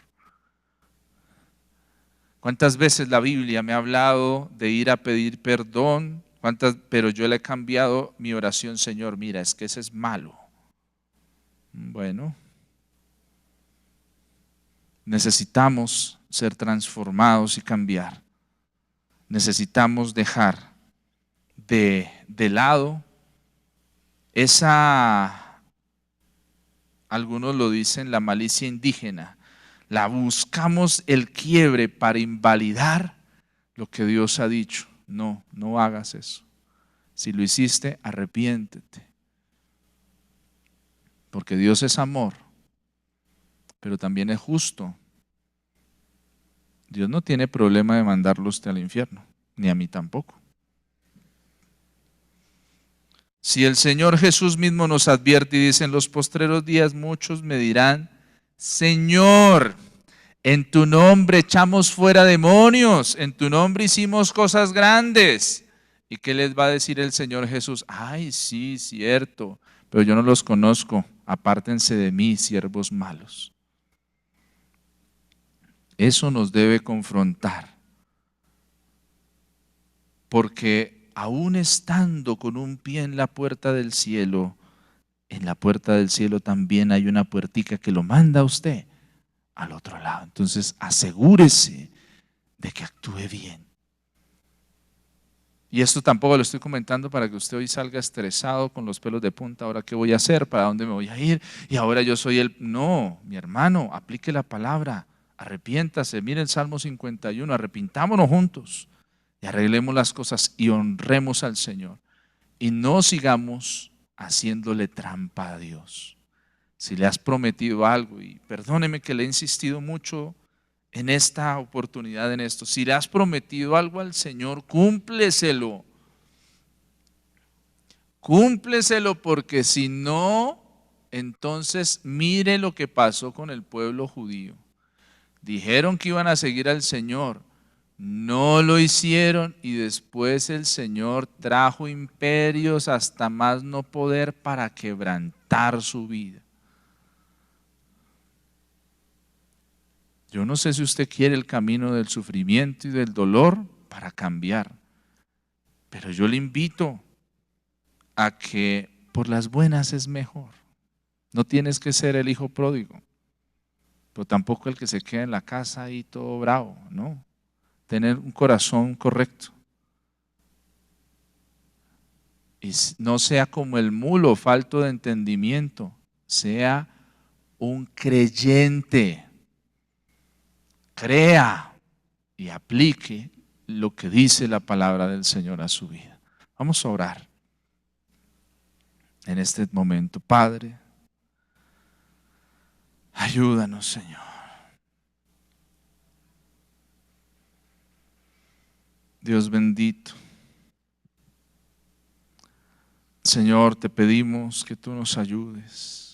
Cuántas veces la Biblia me ha hablado de ir a pedir perdón, pero yo le he cambiado mi oración, Señor, mira, es que ese es malo. Bueno, necesitamos ser transformados y cambiar. Necesitamos dejar de lado esa, algunos lo dicen, la malicia indígena. La buscamos el quiebre para invalidar lo que Dios ha dicho. No, no hagas eso. Si lo hiciste, arrepiéntete. Porque Dios es amor, pero también es justo. Dios no tiene problema de mandarlo usted al infierno, ni a mí tampoco. Si el Señor Jesús mismo nos advierte y dice, en los postreros días muchos me dirán, Señor, en tu nombre echamos fuera demonios, en tu nombre hicimos cosas grandes. ¿Y qué les va a decir el Señor Jesús? Ay, sí, cierto, pero yo no los conozco, apártense de mí, siervos malos. Eso nos debe confrontar, porque aún estando con un pie en la puerta del cielo, en la puerta del cielo también hay una puertica que lo manda a usted al otro lado. Entonces asegúrese de que actúe bien. Y esto tampoco lo estoy comentando para que usted hoy salga estresado con los pelos de punta. ¿Ahora qué voy a hacer? ¿Para dónde me voy a ir? Y ahora yo soy el... No, mi hermano, aplique la palabra, arrepiéntase. Mire el Salmo 51, arrepintámonos juntos y arreglemos las cosas y honremos al Señor. Y no sigamos haciéndole trampa a Dios. Si le has prometido algo, y perdóneme que le he insistido mucho en esta oportunidad, en esto, si le has prometido algo al Señor, cúmpleselo. Cúmpleselo, porque si no, Entonces, mire lo que pasó con el pueblo judío. Dijeron que iban a seguir al Señor, no lo hicieron y después el Señor trajo imperios hasta más no poder para quebrantar su vida. Yo no sé si usted quiere el camino del sufrimiento y del dolor para cambiar, pero yo le invito a que por las buenas es mejor. No tienes que ser el hijo pródigo, pero tampoco el que se queda en la casa ahí todo bravo, no. Tener un corazón correcto. Y no sea como el mulo, falto de entendimiento, sea un creyente. Crea y aplique lo que dice la palabra del Señor a su vida. Vamos a orar en este momento. Padre, ayúdanos, Señor. Dios bendito. Señor, te pedimos que tú nos ayudes.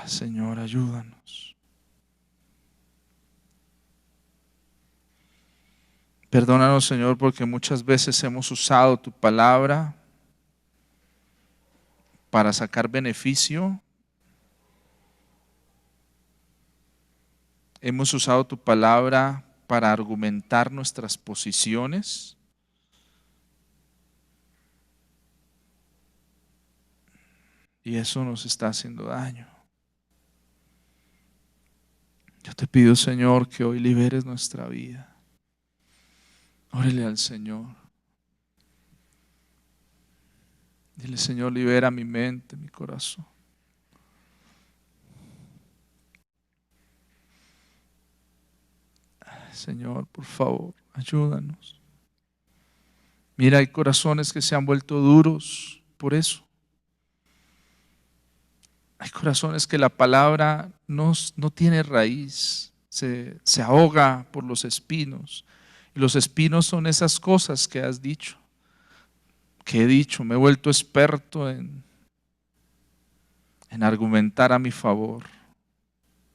Señor, ayúdanos. Perdónanos, Señor, porque muchas veces hemos usado tu palabra para sacar beneficio. Hemos usado tu palabra para argumentar nuestras posiciones. Y eso nos está haciendo daño. Yo te pido, Señor, que hoy liberes nuestra vida. Órale al Señor. Dile, Señor, libera mi mente, mi corazón. Señor, por favor, ayúdanos. Mira, hay corazones que se han vuelto duros por eso. Hay corazones que la palabra no tiene raíz, se ahoga por los espinos. Y los espinos son esas cosas que has dicho, que he dicho. Me he vuelto experto en argumentar a mi favor,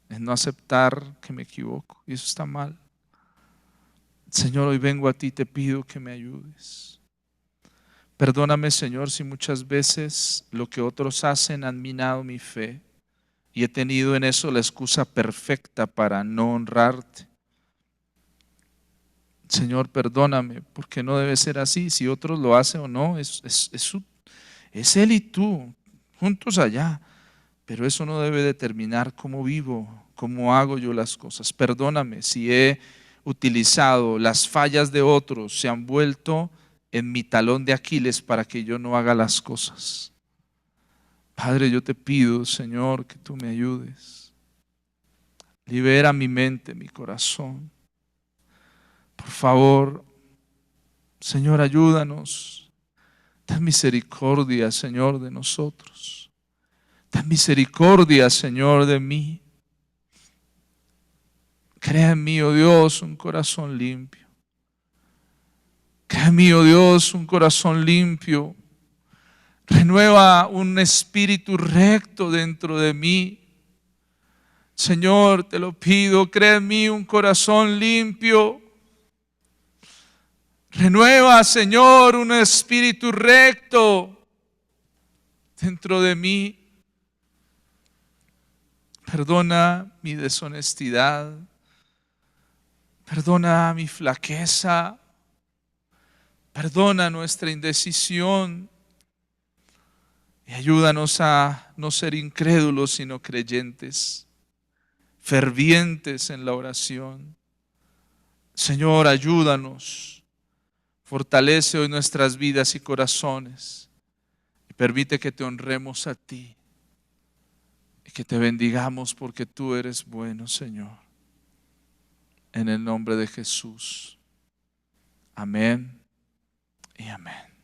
en no aceptar que me equivoco. Y eso está mal. Señor, hoy vengo a ti y te pido que me ayudes. Perdóname, Señor, si muchas veces lo que otros hacen han minado mi fe y he tenido en eso la excusa perfecta para no honrarte. Señor, perdóname, porque no debe ser así. Si otros lo hacen o no, es Él y tú, juntos allá. Pero eso no debe determinar cómo vivo, cómo hago yo las cosas. Perdóname si he utilizado las fallas de otros, se han vuelto en mi talón de Aquiles para que yo no haga las cosas. Padre, yo te pido, Señor, que tú me ayudes. Libera mi mente, mi corazón. Por favor, Señor, ayúdanos. Ten misericordia, Señor, de nosotros. Ten misericordia, Señor, de mí. Crea en mí, oh Dios, un corazón limpio. Crea en mí, oh Dios, un corazón limpio. Renueva un espíritu recto dentro de mí. Señor, te lo pido, crea en mí un corazón limpio. Renueva, Señor, un espíritu recto dentro de mí. Perdona mi deshonestidad. Perdona mi flaqueza. Perdona nuestra indecisión. Y ayúdanos a no ser incrédulos, sino creyentes, fervientes en la oración. Señor, ayúdanos. Fortalece hoy nuestras vidas y corazones. Y permite que te honremos a ti. Y que te bendigamos porque tú eres bueno, Señor. En el nombre de Jesús. Amén y amén.